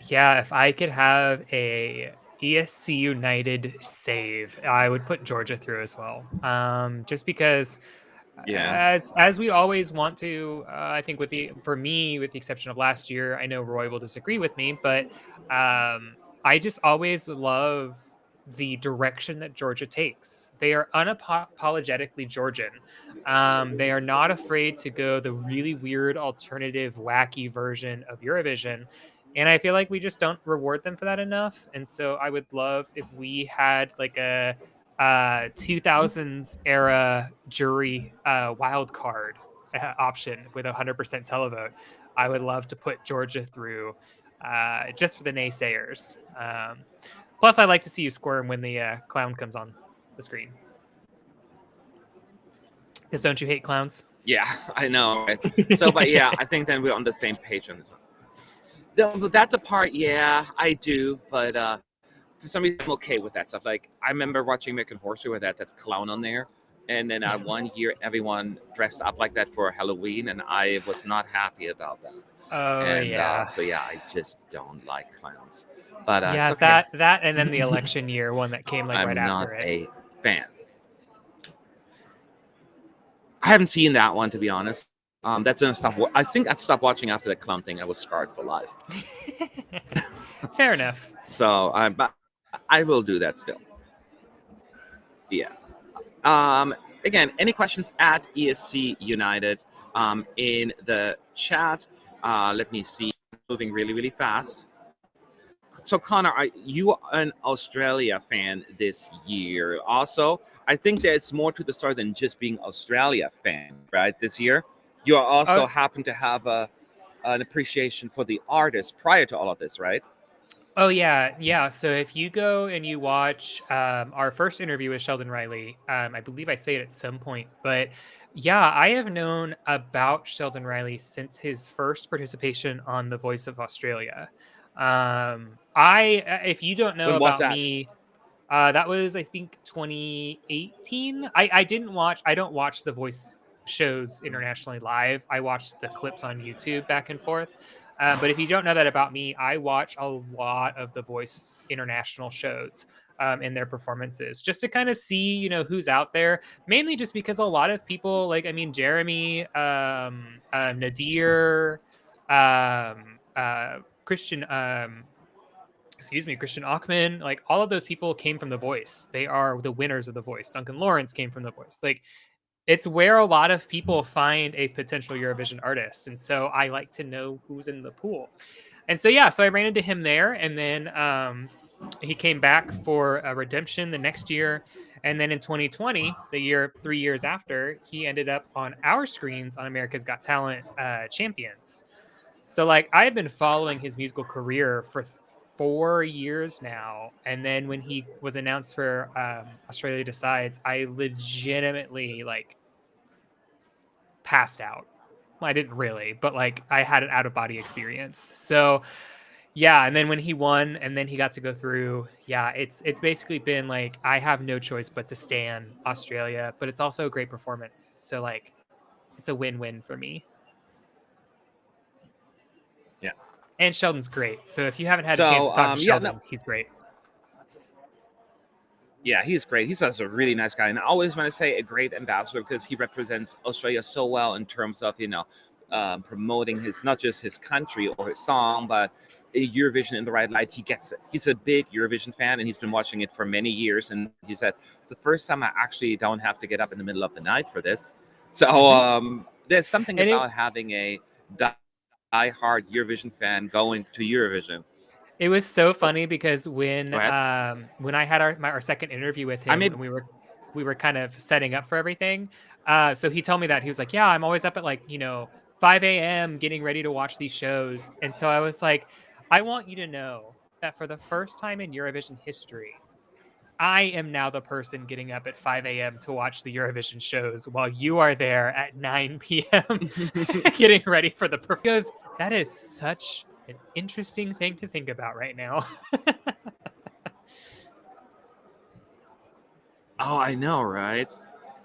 Speaker 3: Yeah, if I could have a ESC United save, I would put Georgia through as well. Just because, as we always want to, I think for me, with the exception of last year, I know Roy will disagree with me, but I just always love the direction that Georgia takes. They are unapologetically Georgian. They are not afraid to go the really weird, alternative, wacky version of Eurovision. And I feel like we just don't reward them for that enough. And so I would love if we had like a 2000s era jury wild card option with 100% televote. I would love to put Georgia through just for the naysayers. Plus, I like to see you squirm when the clown comes on the screen. Because don't you hate clowns?
Speaker 2: Yeah, I know. Right? So, but yeah, I think then we're on the same page on this one. That's a part, yeah, I do. But for some reason, I'm okay with that stuff. Like, I remember watching American Horror Story with that's clown on there. And then one year, everyone dressed up like that for Halloween, and I was not happy about that.
Speaker 3: Oh,
Speaker 2: and,
Speaker 3: yeah.
Speaker 2: So, yeah, I just don't like clowns. But
Speaker 3: yeah,
Speaker 2: it's okay.
Speaker 3: that, and then the election year one that came like right after it.
Speaker 2: I'm not a fan. I haven't seen that one, to be honest. That's gonna stop. I think I've stopped watching after the clown thing. I was scarred for life.
Speaker 3: Fair enough.
Speaker 2: So, but I will do that still. Yeah. Again, any questions at ESC United in the chat? Let me see. Moving really, really fast. So, Connor, are you an Australia fan this year? Also, I think there's more to the story than just being Australia fan, right? This year, you also happen to have an appreciation for the artist prior to all of this, right?
Speaker 3: Oh, yeah. So if you go and you watch our first interview with Sheldon Riley, I believe I say it at some point, but yeah, I have known about Sheldon Riley since his first participation on The Voice of Australia. If you don't know about me, that was, I think, 2018. I don't watch The Voice shows internationally live. I watch the clips on YouTube back and forth. But if you don't know that about me, I watch a lot of The Voice international shows and their performances just to kind of see, who's out there. Mainly just because a lot of people, Jeremy, Nadir, Christian Achman, like all of those people came from The Voice. They are the winners of The Voice. Duncan Lawrence came from The Voice. Like, it's where a lot of people find a potential Eurovision artist. And so I like to know who's in the pool. And so, so I ran into him there. And then he came back for a redemption the next year. And then in 2020, 3 years after, he ended up on our screens on America's Got Talent Champions. So I've been following his musical career for 4 years now. And then when he was announced for Australia Decides, I legitimately passed out. Well, I didn't really, but I had an out-of-body experience. So yeah, and then when he won and then he got to go through, it's basically been I have no choice but to stan Australia, but it's also a great performance. So it's a win-win for me.
Speaker 2: Yeah.
Speaker 3: And Sheldon's great. So if you haven't had a chance to talk to Sheldon, he's great.
Speaker 2: Yeah, he's great. He's also a really nice guy. And I always want to say a great ambassador because he represents Australia so well in terms of, promoting not just his country or his song, but Eurovision in the right light. He gets it. He's a big Eurovision fan and he's been watching it for many years. And he said, it's the first time I actually don't have to get up in the middle of the night for this. So there's something about having a die-hard Eurovision fan going to Eurovision.
Speaker 3: It was so funny because when
Speaker 2: Go ahead.
Speaker 3: I had our second interview with him, and we were kind of setting up for everything. So he told me that he was like, "Yeah, I'm always up at like 5 a.m. getting ready to watch these shows." And so I was like, "I want you to know that for the first time in Eurovision history, I am now the person getting up at 5 a.m. to watch the Eurovision shows while you are there at 9 p.m. getting ready for the because that is such an interesting thing to think about right now."
Speaker 2: Oh, I know, right?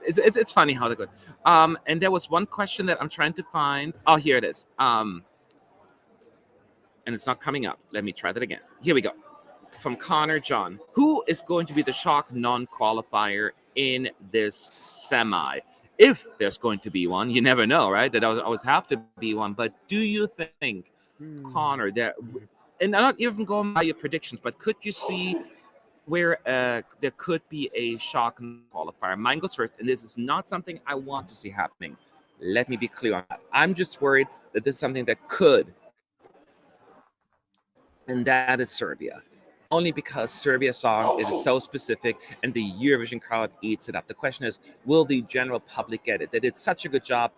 Speaker 2: It's funny how they go. And there was one question that I'm trying to find. Oh, here it is. And it's not coming up. Let me try that again. Here we go. From Connor John. Who is going to be the shock non-qualifier in this semi? If there's going to be one, you never know, right? That always have to be one. But do you think, Connor, that, and I'm not even going by your predictions, but could you see where there could be a shock qualifier? Mine goes first, and this is not something I want to see happening. Let me be clear on that. I'm just worried that this is something that could, and that is Serbia. Only because Serbia's song is so specific and the Eurovision crowd eats it up. The question is, will the general public get it? They did such a good job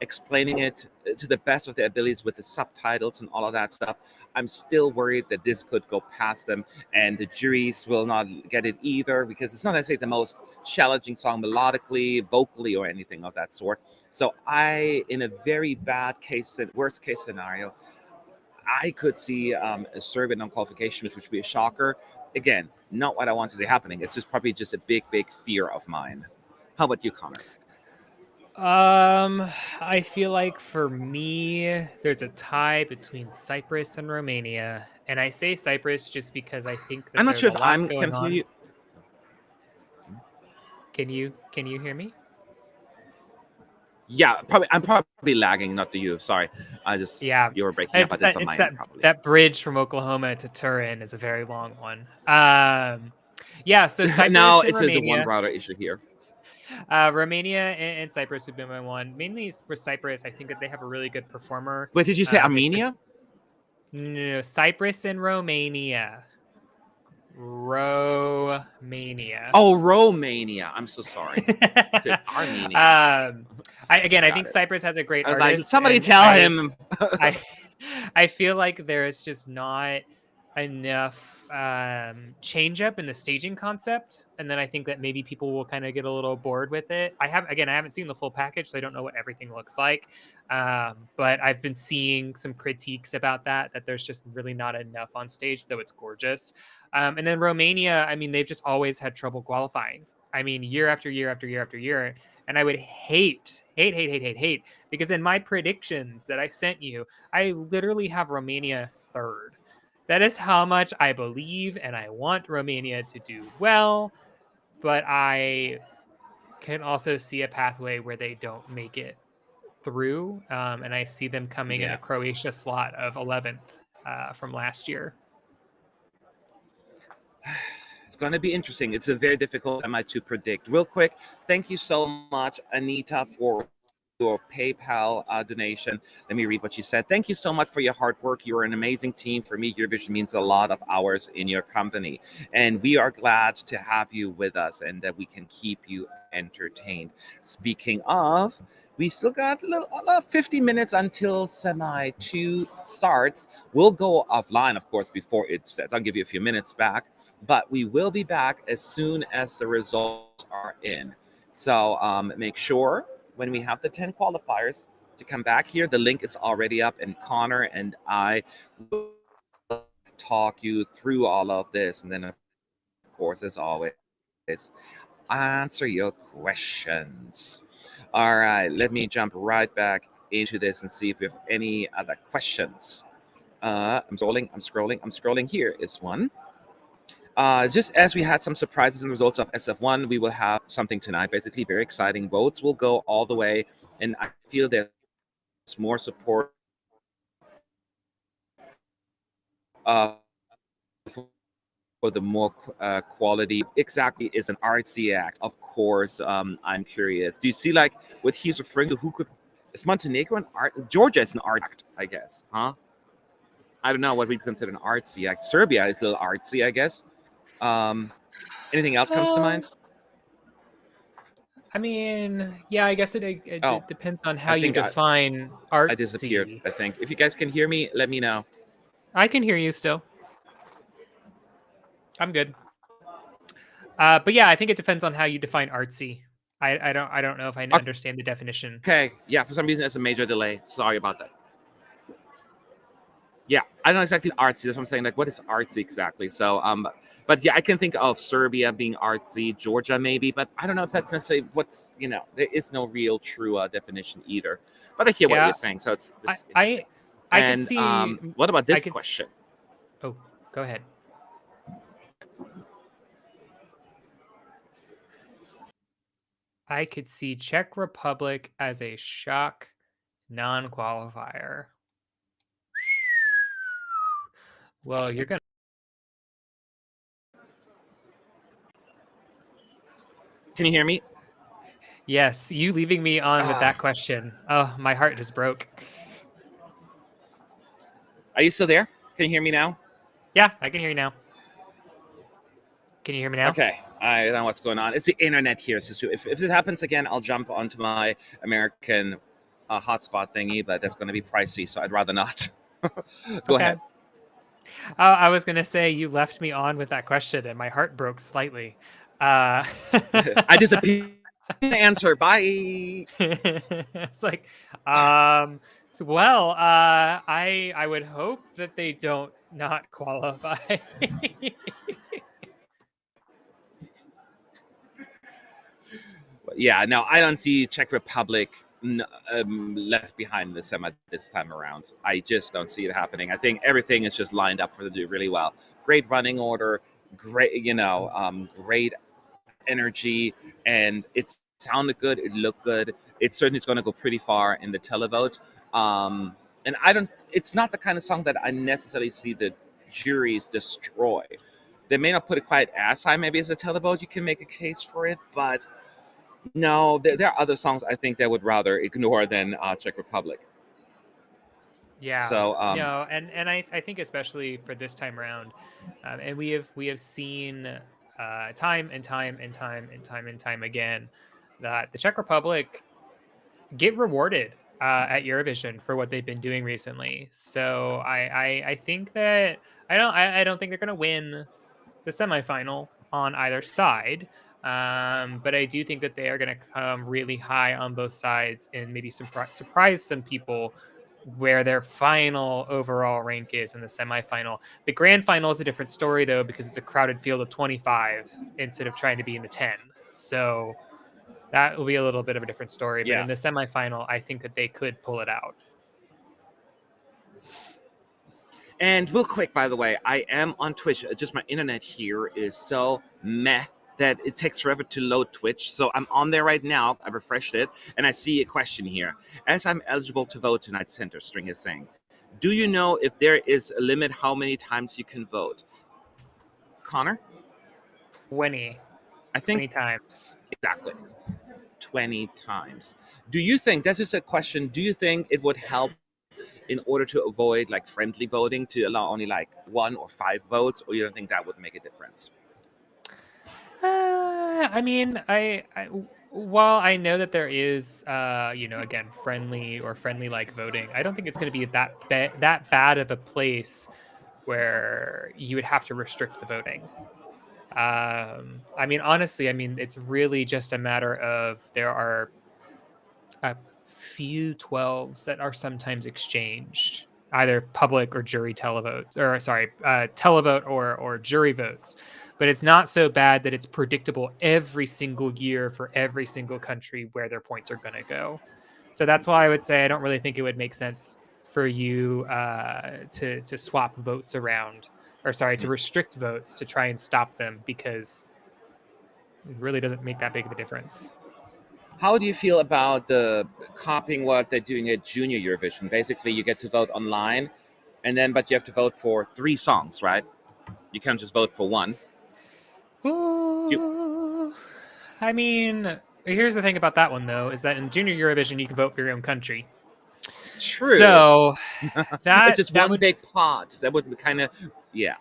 Speaker 2: explaining it to the best of their abilities with the subtitles and all of that stuff. I'm still worried that this could go past them, and the juries will not get it either, because it's not necessarily the most challenging song melodically, vocally, or anything of that sort. So in a very worst case scenario, I could see a Serbian non-qualification, which would be a shocker. Again, not what I want to see happening. It's just probably just a big fear of mine. How about you, Connor?
Speaker 3: I feel like for me, there's a tie between Cyprus and Romania, and I say Cyprus just because I think that
Speaker 2: I'm not
Speaker 3: there's
Speaker 2: sure
Speaker 3: a
Speaker 2: if
Speaker 3: lot
Speaker 2: I'm
Speaker 3: going
Speaker 2: can
Speaker 3: on.
Speaker 2: you.
Speaker 3: Can you hear me?
Speaker 2: Yeah, I'm probably lagging, not to you. Sorry, you were breaking up. But it's on my end, probably.
Speaker 3: That bridge from Oklahoma to Turin is a very long one. Yeah, so Cyprus
Speaker 2: now
Speaker 3: and
Speaker 2: it's
Speaker 3: Romania.
Speaker 2: the one router issue here.
Speaker 3: Romania and Cyprus would be my one. Mainly for Cyprus, I think that they have a really good performer.
Speaker 2: Wait, did you say Armenia?
Speaker 3: No, Cyprus and Romania. Romania.
Speaker 2: Oh, Romania. I'm so sorry. Armenia.
Speaker 3: I think Cyprus has a great artist.
Speaker 2: Like, somebody tell him.
Speaker 3: I feel like there's just not enough change up in the staging concept, and then I think that maybe people will kind of get a little bored with it. I haven't seen the full package, so I don't know what everything looks like, but I've been seeing some critiques about that there's just really not enough on stage, though it's gorgeous. And then Romania, I mean, they've just always had trouble qualifying. I mean, year after year after year after year. And I would hate, because in my predictions that I sent you, I literally have Romania third. That is how much I believe and I want Romania to do well, but I can also see a pathway where they don't make it through, and I see them coming in a Croatia slot of 11th from last year.
Speaker 2: It's going to be interesting. It's a very difficult semi to predict. Real quick, thank you so much, Anita, for your PayPal donation. Let me read what you said. Thank you so much for your hard work. You're an amazing team. For me, Eurovision means a lot of hours in your company, and we are glad to have you with us and that we can keep you entertained. Speaking of, we still got about 50 minutes until semi 2 starts. We'll go offline, of course, before it starts. I'll give you a few minutes back, but we will be back as soon as the results are in. So make sure when we have the 10 qualifiers to come back here. The link is already up, and Connor and I will talk you through all of this. And then, of course, as always, answer your questions. All right, let me jump right back into this and see if we have any other questions. I'm scrolling. Here is one. Just as we had some surprises in the results of SF1, we will have something tonight. Basically, very exciting. Votes will go all the way, and I feel there's more support for the more quality. Exactly, is an artsy act. Of course, I'm curious. Do you see like what he's referring to? Who could? Is Montenegro an art? Georgia is an art act, I guess, huh? I don't know what we consider an artsy. Like Serbia is a little artsy, I guess. Anything else comes to mind?
Speaker 3: I mean, yeah, I guess it
Speaker 2: Oh,
Speaker 3: depends on how
Speaker 2: I
Speaker 3: you
Speaker 2: think
Speaker 3: define
Speaker 2: I disappeared.
Speaker 3: artsy.
Speaker 2: I think. If you guys can hear me, let me know.
Speaker 3: I can hear you still. I'm good. But yeah, I think it depends on how you define artsy. I don't know if I understand the definition.
Speaker 2: Okay. Yeah. For some reason, there's a major delay. Sorry about that. Yeah, I don't know exactly artsy. That's what I'm saying. Like, what is artsy exactly? So, but yeah, I can think of Serbia being artsy, Georgia maybe, but I don't know if that's necessarily what's there is no real true definition either. But I hear what
Speaker 3: Yeah,
Speaker 2: you're saying, so it's
Speaker 3: I can
Speaker 2: and
Speaker 3: see.
Speaker 2: what about this question?
Speaker 3: Oh, go ahead. I could see Czech Republic as a shock non-qualifier. Well, you're gonna.
Speaker 2: Can you hear me?
Speaker 3: Yes, you leaving me on with that question. Oh, my heart just broke.
Speaker 2: Are you still there? Can you hear me now?
Speaker 3: Yeah, I can hear you now. Can you hear me now?
Speaker 2: Okay, I don't know what's going on. It's the internet here. It's just if it happens again, I'll jump onto my American hotspot thingy, but that's going to be pricey, so I'd rather not. Go ahead.
Speaker 3: I was going to say you left me on with that question, and my heart broke slightly.
Speaker 2: I disappeared. Answer. Bye.
Speaker 3: It's like, so well, I would hope that they don't not qualify.
Speaker 2: Yeah, no, I don't see Czech Republic left behind in the semi this time around. I just don't see it happening. I think everything is just lined up for them to do really well. Great running order, great, great energy, and it sounded good. It looked good. It certainly is going to go pretty far in the televote. And it's not the kind of song that I necessarily see the juries destroy. They may not put it quite as high, maybe as a televote. You can make a case for it, but no, there are other songs I think they would rather ignore than Czech Republic.
Speaker 3: Yeah.
Speaker 2: So
Speaker 3: and I think especially for this time around, and we have seen time and time again that the Czech Republic get rewarded at Eurovision for what they've been doing recently. So I think that I don't think they're going to win the semifinal on either side. But I do think that they are going to come really high on both sides and maybe surprise some people where their final overall rank is in the semifinal. The grand final is a different story, though, because it's a crowded field of 25 instead of trying to be in the 10. So that will be a little bit of a different story. But in the semifinal, I think that they could pull it out.
Speaker 2: And real quick, by the way, I am on Twitch. Just my internet here is so meh that it takes forever to load Twitch. So I'm on there right now. I refreshed it, and I see a question here. As I'm eligible to vote tonight, Center String is saying, do you know if there is a limit how many times you can vote? Connor?
Speaker 3: 20.
Speaker 2: I think
Speaker 3: 20 times.
Speaker 2: Exactly. 20 times. Do you think, that's just a question, do you think it would help in order to avoid like friendly voting to allow only like 1 or 5 votes, or you don't think that would make a difference?
Speaker 3: I mean, while I know that there is, again, friendly like voting, I don't think it's going to be that bad of a place where you would have to restrict the voting. I mean, honestly, it's really just a matter of there are a few 12s that are sometimes exchanged, either public or jury televotes, or televote or jury votes. But it's not so bad that it's predictable every single year for every single country where their points are going to go. So that's why I would say I don't really think it would make sense for you to swap votes around, or to restrict votes to try and stop them, because it really doesn't make that big of a difference.
Speaker 2: How do you feel about the copying what they're doing at Junior Eurovision? Basically, you get to vote online, but you have to vote for 3 songs, right? You can't just vote for 1.
Speaker 3: I mean, here's the thing about that one, though, is that in Junior Eurovision, you can vote for your own country.
Speaker 2: True.
Speaker 3: So
Speaker 2: it's just one
Speaker 3: would
Speaker 2: big pot. That would be kind of, yeah.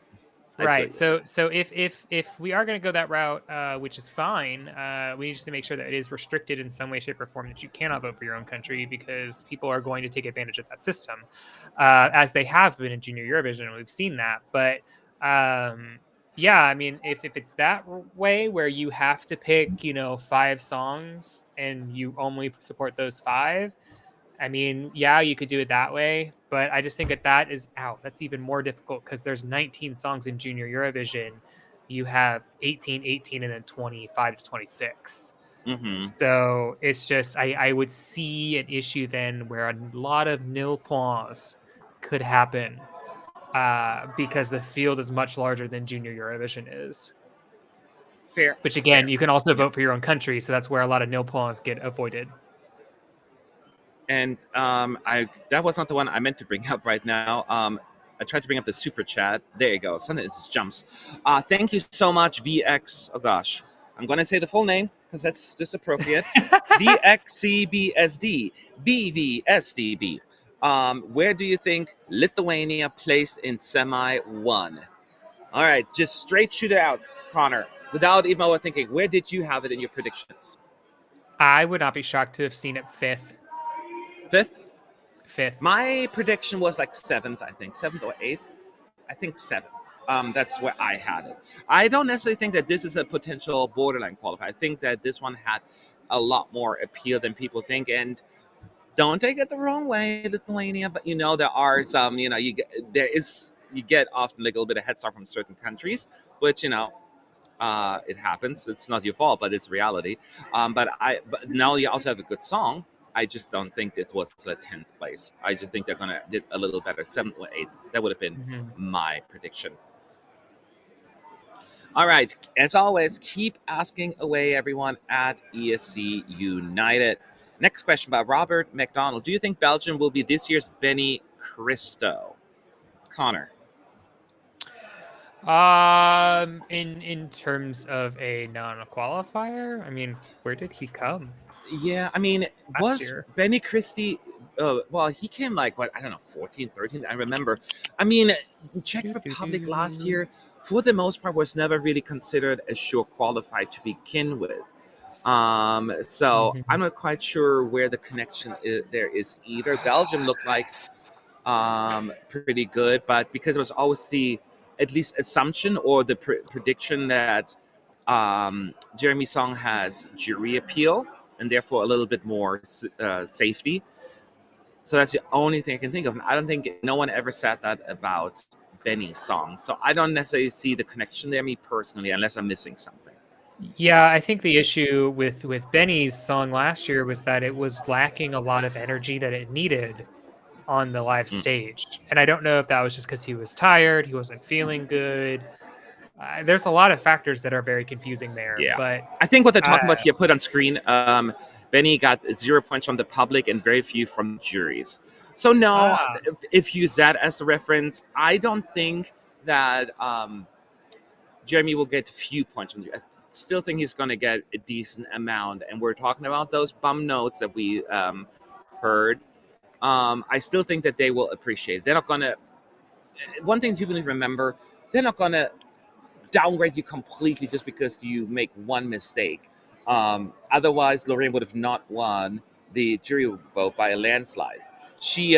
Speaker 2: I see what
Speaker 3: right.
Speaker 2: you're
Speaker 3: So if we are going to go that route, which is fine, we need to make sure that it is restricted in some way, shape, or form that you cannot vote for your own country because people are going to take advantage of that system, as they have been in Junior Eurovision, and we've seen that. But yeah, I mean, if it's that way where you have to pick, 5 songs and you only support those 5. I mean, yeah, you could do it that way, but I just think that is out. That's even more difficult because there's 19 songs in Junior Eurovision. You have 18, 18, and then 25 to 26.
Speaker 2: Mm-hmm.
Speaker 3: So it's just, I would see an issue then where a lot of nil points could happen because the field is much larger than Junior Eurovision is.
Speaker 2: Fair.
Speaker 3: Which again,
Speaker 2: fair.
Speaker 3: you can also vote for your own country, so that's where a lot of nil points get avoided.
Speaker 2: And that was not the one I meant to bring up right now. I tried to bring up the super chat. There you go. Something just jumps. Thank you so much, VX. Oh gosh, I'm gonna say the full name because that's just appropriate. VXCBSD BVSDB. Where do you think Lithuania placed in semi 1? All right, just straight shoot it out, Connor, without even overthinking. Where did you have it in your predictions?
Speaker 3: I would not be shocked to have seen it 5th.
Speaker 2: 5th?
Speaker 3: 5th.
Speaker 2: My prediction was like 7th, I think. 7th or 8th? I think 7th. That's where I had it. I don't necessarily think that this is a potential borderline qualifier. I think that this one had a lot more appeal than people think. And don't take it the wrong way, Lithuania, but there are some, you get often like a little bit of head start from certain countries, which, it happens. It's not your fault, but it's reality. But now you also have a good song. I just don't think it was a 10th place. I just think they're going to do a little better, 7th or 8th. That would have been my prediction. All right. As always, keep asking away, everyone, at ESC United. Next question by Robert McDonald. Do you think Belgium will be this year's Benny Cristo? Connor.
Speaker 3: In terms of a non-qualifier, I mean, where did he come?
Speaker 2: Yeah, I mean, was
Speaker 3: year.
Speaker 2: Benny Christie, well, he came like, what, I don't know, 14, 13, I remember. I mean, Czech Republic last year, for the most part, was never really considered a sure qualified to begin with. So I'm not quite sure where the connection there is either. Belgium looked like pretty good, but because it was always the at least assumption or the prediction that Jeremy's song has jury appeal and therefore a little bit more safety. So that's the only thing I can think of. And I don't think no one ever said that about Benny's song. So I don't necessarily see the connection there, me personally, unless I'm missing something.
Speaker 3: Yeah, I think the issue with Benny's song last year was that it was lacking a lot of energy that it needed on the live stage. And I don't know if that was just because he was tired, he wasn't feeling good. There's a lot of factors that are very confusing there.
Speaker 2: Yeah.
Speaker 3: But
Speaker 2: I think what they're talking about here, put on screen, Benny got 0 points from the public and very few from juries. So no, if you use that as the reference, I don't think that Jeremy will get few points from juries. I still think he's going to get a decent amount. And we're talking about those bum notes that we heard. I still think that they will appreciate it. They're not going to, one thing people need to remember, they're not going to downgrade you completely just because you make one mistake. Otherwise, Lorraine would have not won the jury vote by a landslide. She,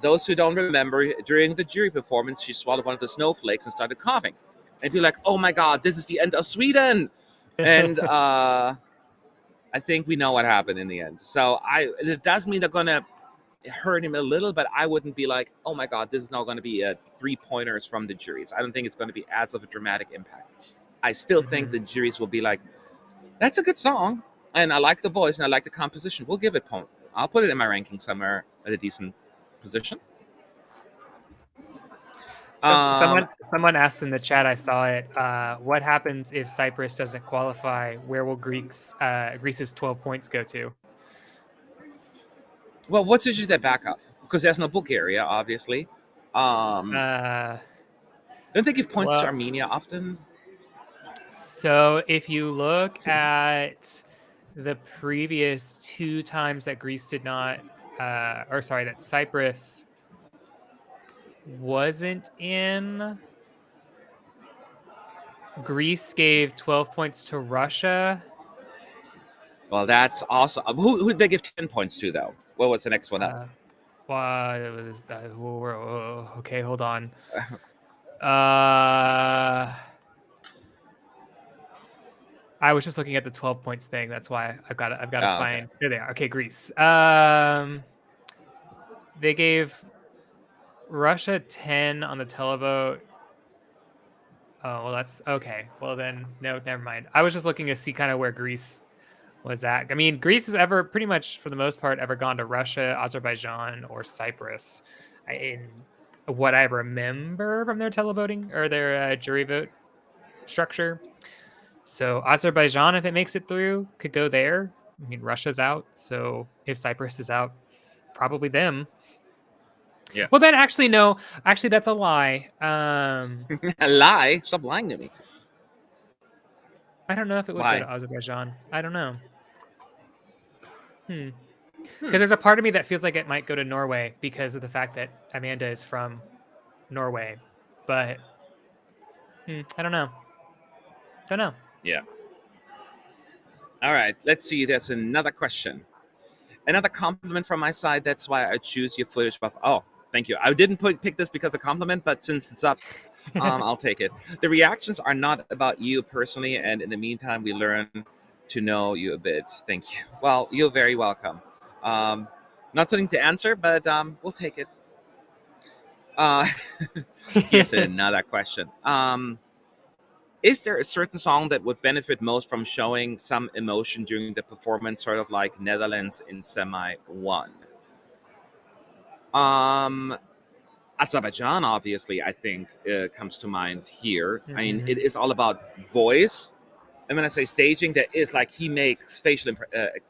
Speaker 2: those who don't remember, during the jury performance, she swallowed one of the snowflakes and started coughing. And you're like, oh my God, this is the end of Sweden. And I think we know what happened in the end. So it does mean they're going to hurt him a little, but I wouldn't be like, oh my God, this is now going to be 3-pointers from the juries. I don't think it's going to be as of a dramatic impact. I still think the juries will be like, that's a good song, and I like the voice, and I like the composition. We'll give it point. I'll put it in my ranking somewhere at a decent position.
Speaker 3: Someone asked in the chat, I saw it, what happens if Cyprus doesn't qualify? Where will Greece's 12 points go to?
Speaker 2: Well, what's usually their backup? Because there's no Bulgaria, obviously. Don't they give points to Armenia often?
Speaker 3: So if you look at the previous 2 times that Greece did not that Cyprus wasn't in. Greece gave 12 points to Russia.
Speaker 2: Well, that's awesome. Who did they give 10 points to, though? What was the next one up?
Speaker 3: Okay, hold on. I was just looking at the 12 points thing. That's why I've got to find.
Speaker 2: Okay.
Speaker 3: There they are. Okay, Greece. They gave Russia 10 on the televote. Oh, well, that's okay. Well, then, no, never mind. I was just looking to see kind of where Greece was at. I mean, Greece has ever, pretty much for the most part, ever gone to Russia, Azerbaijan, or Cyprus. In what I remember from their televoting or their jury vote structure. So Azerbaijan, if it makes it through, could go there. I mean, Russia's out. So if Cyprus is out, probably them.
Speaker 2: Yeah.
Speaker 3: Well, then actually, no. Actually, that's a lie.
Speaker 2: A lie? Stop lying to me.
Speaker 3: I don't know if it would go to Azerbaijan. I don't know. Because there's a part of me that feels like it might go to Norway because of the fact that Amanda is from Norway. But I don't know. Don't know.
Speaker 2: Yeah. All right. Let's see. There's another question. Another compliment from my side. That's why I choose your footage buff. Oh, thank you. I didn't pick this because of compliment, but since it's up, I'll take it. The reactions are not about you personally, and in the meantime, we learn to know you a bit. Thank you. Well, you're very welcome. Nothing to answer, but we'll take it. Here's another question. Is there a certain song that would benefit most from showing some emotion during the performance, sort of like Netherlands in Semi 1? Azerbaijan, obviously, I think comes to mind here. I mean, it is all about voice. And when I say staging, there is like he makes facial,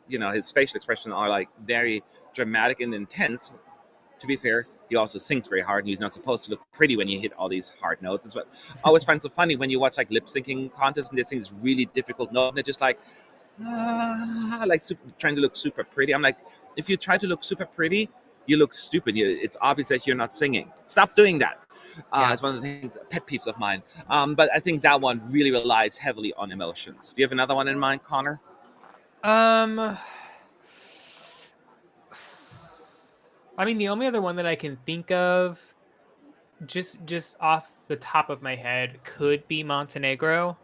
Speaker 2: his facial expressions are like very dramatic and intense. To be fair, he also sings very hard, and he's not supposed to look pretty when you hit all these hard notes. It's what I always find so funny when you watch like lip syncing contests and they sing this really difficult note, and they're just like trying to look super pretty. I'm like, if you try to look super pretty, you look stupid. It's obvious that you're not singing. Stop doing that. It's one of the things, pet peeves of mine. But I think that one really relies heavily on emotions. Do you have another one in mind, Connor?
Speaker 3: I mean, the only other one that I can think of, just off the top of my head, could be Montenegro.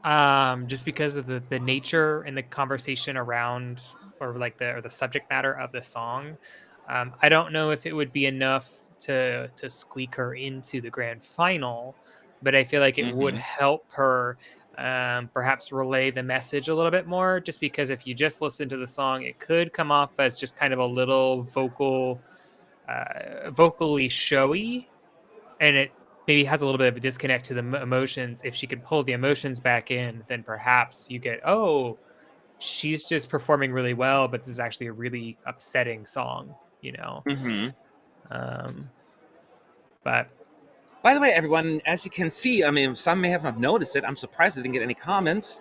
Speaker 3: Just because of the nature and the conversation around, or like the subject matter of the song. I don't know if it would be enough to squeak her into the grand final, but I feel like it would help her perhaps relay the message a little bit more, just because if you just listen to the song, it could come off as just kind of a little vocally showy, and it maybe has a little bit of a disconnect to the emotions. If she could pull the emotions back in, then perhaps you get, she's just performing really well, but this is actually a really upsetting song, but
Speaker 2: by the way, everyone, as you can see, I mean, some may have not noticed it. I'm surprised I didn't get any comments.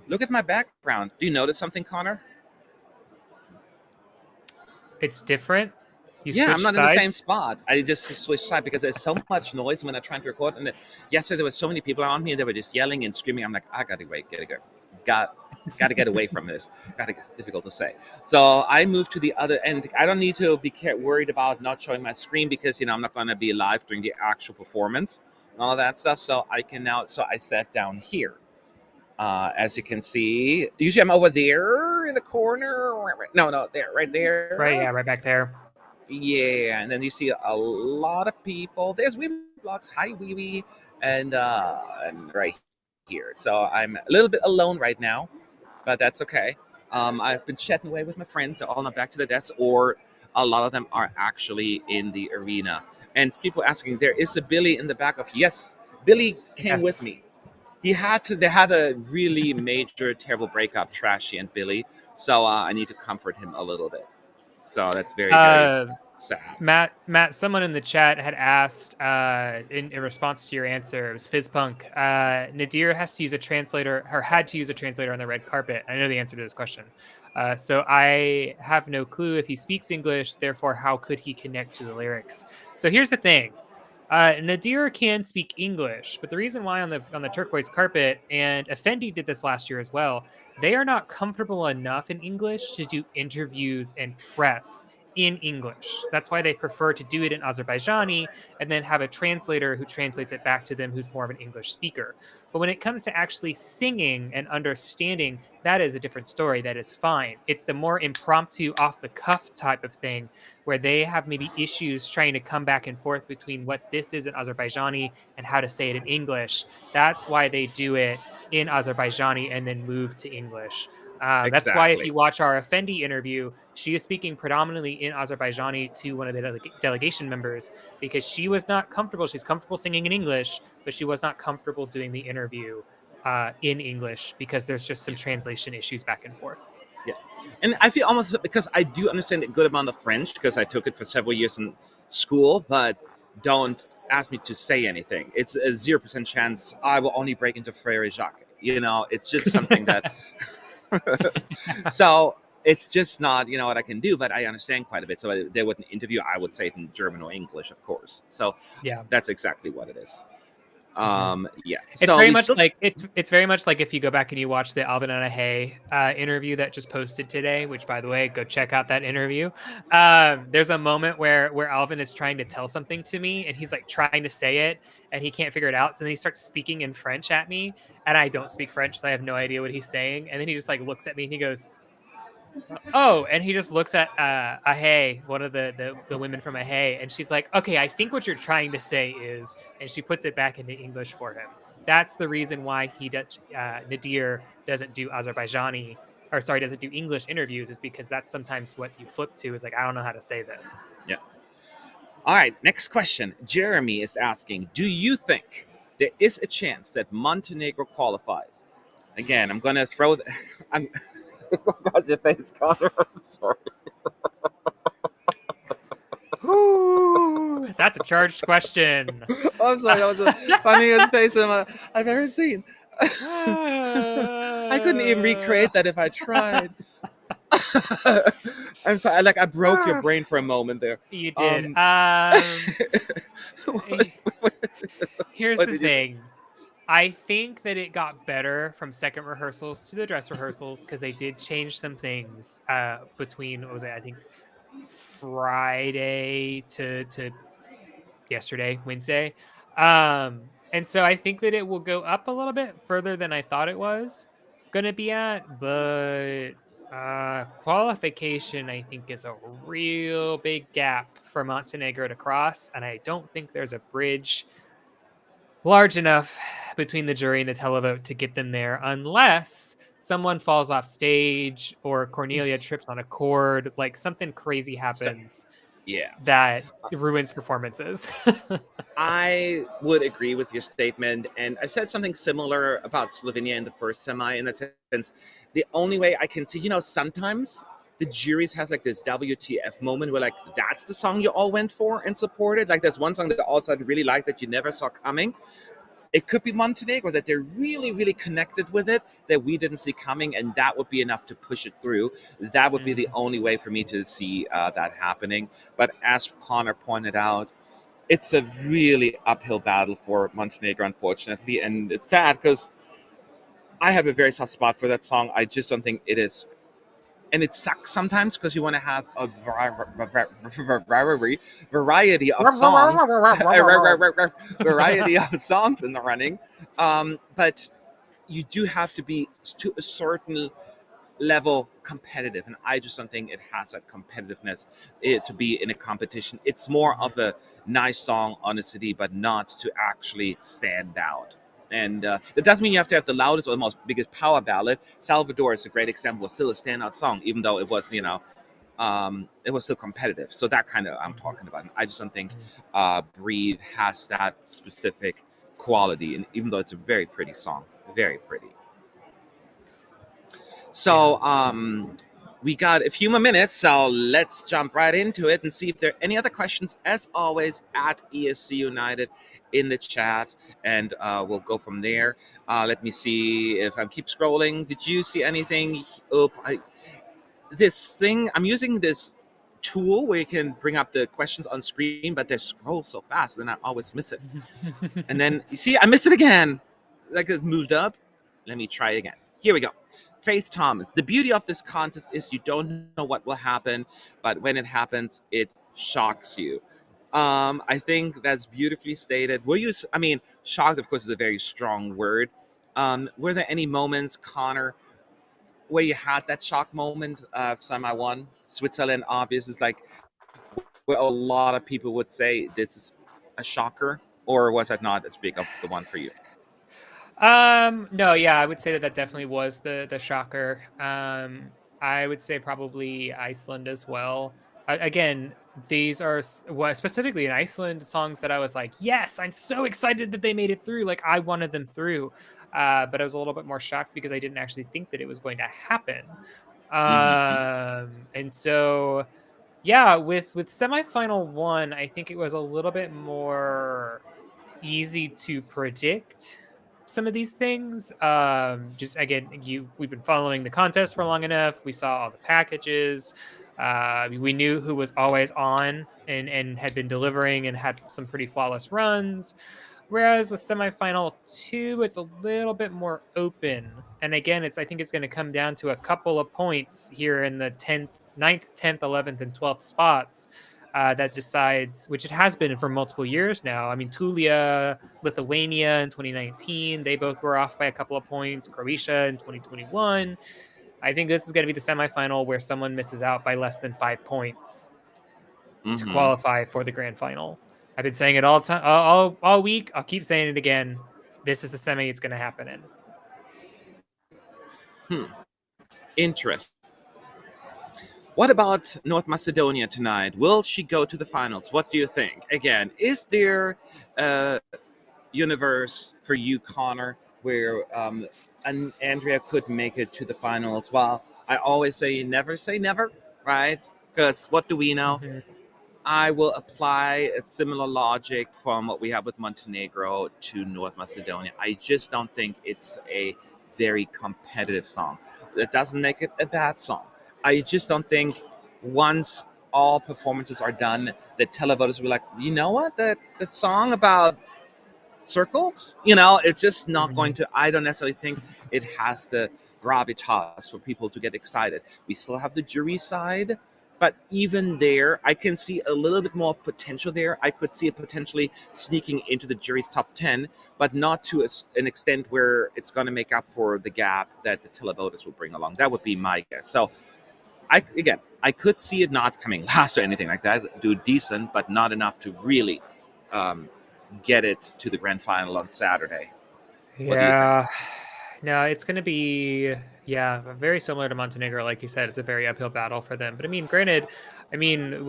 Speaker 2: Look at my background. Do you notice something, Connor?
Speaker 3: It's different.
Speaker 2: I'm not in the same spot. I just switched side because there's so much noise when I'm trying to record. And yesterday there was so many people around me and they were just yelling and screaming. I'm like, I gotta wait, gotta get away from this. It's difficult to say. So I moved to the other end. I don't need to be worried about not showing my screen because I'm not going to be live during the actual performance and all of that stuff. So I can now. So I sat down here. As you can see, usually I'm over there in the corner. No, there, right there.
Speaker 3: Right, yeah, right back there.
Speaker 2: Yeah, and then you see a lot of people. There's Wee Blocks. Hi, Wee, and right here. So I'm a little bit alone right now, but that's okay. I've been chatting away with my friends. They're all not back to the desk, or a lot of them are actually in the arena. And people asking, there is a Billy in the back of. Yes, Billy came with me. They had a really major, terrible breakup, Trashy and Billy. So I need to comfort him a little bit. So that's very, very sad.
Speaker 3: Matt, someone in the chat had asked in response to your answer, it was Fizzpunk. Nadir has to use a translator, or had to use a translator on the red carpet. I know the answer to this question. So I have no clue if he speaks English. Therefore, how could he connect to the lyrics? So here's the thing. Nadir can speak English, but the reason why on the turquoise carpet, and Effendi did this last year as well, they are not comfortable enough in English to do interviews and press in English. That's why they prefer to do it in Azerbaijani and then have a translator who translates it back to them who's more of an English speaker. But when it comes to actually singing and understanding, that is a different story. That is fine. It's the more impromptu, off the cuff type of thing where they have maybe issues trying to come back and forth between what this is in Azerbaijani and how to say it in English. That's why they do it in Azerbaijani and then move to English. That's why if
Speaker 2: Exactly.
Speaker 3: you watch our Effendi interview, she is speaking predominantly in Azerbaijani to one of the delegation members because she was not comfortable. She's comfortable singing in English, but she was not comfortable doing the interview in English because there's just some translation issues back and forth.
Speaker 2: Yeah. And I feel almost because I do understand a good amount of French because I took it for several years in school, but don't ask me to say anything. It's a 0% chance I will only break into Frere Jacques. It's just something that. So it's just not, what I can do, but I understand quite a bit. So if they would interview, I would say it in German or English, of course. So
Speaker 3: Yeah.
Speaker 2: that's exactly what it is. Yeah.
Speaker 3: It's very much like it's very much like if you go back and you watch the Alvin and Hay interview that just posted today, which by the way, go check out that interview. There's a moment where Alvin is trying to tell something to me and he's like trying to say it and he can't figure it out. So then he starts speaking in French at me and I don't speak French, so I have no idea what he's saying. And then he just like looks at me and he goes, "Oh," and he just looks at Ahay, one of the women from Ahay, and she's like, "Okay, I think what you're trying to say is," and she puts it back into English for him. That's the reason why Nadir doesn't do Azerbaijani, or sorry, doesn't do English interviews, is because that's sometimes what you flip to is like, I don't know how to say this.
Speaker 2: Yeah. All right, next question. Jeremy is asking, do you think there is a chance that Montenegro qualifies? Again, I'm going to throw I'm Got your face, Connor. I'm sorry.
Speaker 3: Ooh, that's a charged question.
Speaker 2: I'm sorry. That was the funniest face I've ever seen. I couldn't even recreate that if I tried. I'm sorry. I broke your brain for a moment there.
Speaker 3: You did. Here's the thing. I think that it got better from second rehearsals to the dress rehearsals because they did change some things between, what was it, I think Friday to yesterday, Wednesday. And so I think that it will go up a little bit further than I thought it was going to be at. But qualification, I think, is a real big gap for Montenegro to cross. And I don't think there's a bridge large enough between the jury and the televote to get them there unless someone falls off stage or Cornelia trips on a cord, like something crazy happens that ruins performances.
Speaker 2: I would agree with your statement, and I said something similar about Slovenia in the first semi in that sense. The only way I can see, sometimes the juries has like this WTF moment where like that's the song you all went for and supported. Like there's one song that all of a sudden really liked that you never saw coming. It could be Montenegro that they're really, really connected with it that we didn't see coming, and that would be enough to push it through. That would be the only way for me to see that happening. But as Connor pointed out, it's a really uphill battle for Montenegro, unfortunately, and it's sad because I have a very soft spot for that song. I just don't think it is. And it sucks sometimes because you want to have a variety of songs, variety of songs in the running. But you do have to be to a certain level competitive, and I just don't think it has that competitiveness to be in a competition. It's more of a nice song on a CD, but not to actually stand out. And that doesn't mean you have to have the loudest or the most biggest power ballad. Salvador is a great example. Still a standout song, even though it was, it was still competitive. So that kind of I'm talking about. And I just don't think Breathe has that specific quality. And even though it's a very pretty song, very pretty. So we got a few more minutes, so let's jump right into it and see if there are any other questions, as always, at ESC United in the chat, and we'll go from there. Let me see if I keep scrolling. Did you see anything? this thing, I'm using this tool where you can bring up the questions on screen, but they scroll so fast, and I always miss it. And then you see, I missed it again. Like it moved up. Let me try again. Here we go. Faith Thomas. The beauty of this contest is you don't know what will happen, but when it happens, it shocks you. I think that's beautifully stated. I mean, shocked, of course, is a very strong word. Were there any moments, Connor, where you had that shock moment? Semi one, Switzerland, obvious, is like where a lot of people would say this is a shocker, or was that not as big of the one for you?
Speaker 3: No, yeah, I would say that definitely was the shocker. I would say probably Iceland as well. Again, these are specifically in Iceland songs that I was like, yes, I'm so excited that they made it through. Like I wanted them through, but I was a little bit more shocked because I didn't actually think that it was going to happen. And so, yeah, with semifinal one, I think it was a little bit more easy to predict some of these things. Just again, we've been following the contest for long enough. We saw all the packages. We knew who was always on and had been delivering and had some pretty flawless runs. Whereas with semifinal two, it's a little bit more open. And again, I think it's going to come down to a couple of points here in the 9th, 10th, 11th, and 12th spots. That decides, which it has been for multiple years now. I mean, Tulia, Lithuania in 2019, they both were off by a couple of points. Croatia in 2021. I think this is going to be the semifinal where someone misses out by less than 5 points to qualify for the grand final. I've been saying it all week. I'll keep saying it again. This is the semi it's going to happen in.
Speaker 2: Interesting. What about North Macedonia tonight? Will she go to the finals? What do you think? Again, is there a universe for you, Connor, where Andrea could make it to the finals? Well, I always say never say never, right? Because what do we know?
Speaker 3: Mm-hmm.
Speaker 2: I will apply a similar logic from what we have with Montenegro to North Macedonia. I just don't think it's a very competitive song. That doesn't make it a bad song. I just don't think once all performances are done, the televoters will be like, you know what, that song about circles, it's just not going to, I don't necessarily think it has the gravitas for people to get excited. We still have the jury side, but even there, I can see a little bit more of potential there. I could see it potentially sneaking into the jury's top 10, but not to an extent where it's going to make up for the gap that the televoters will bring along. That would be my guess. So I could see it not coming last or anything like that. Do decent, but not enough to really get it to the grand final on Saturday.
Speaker 3: Yeah. No, it's going to be, very similar to Montenegro. Like you said, it's a very uphill battle for them. But I mean, granted, when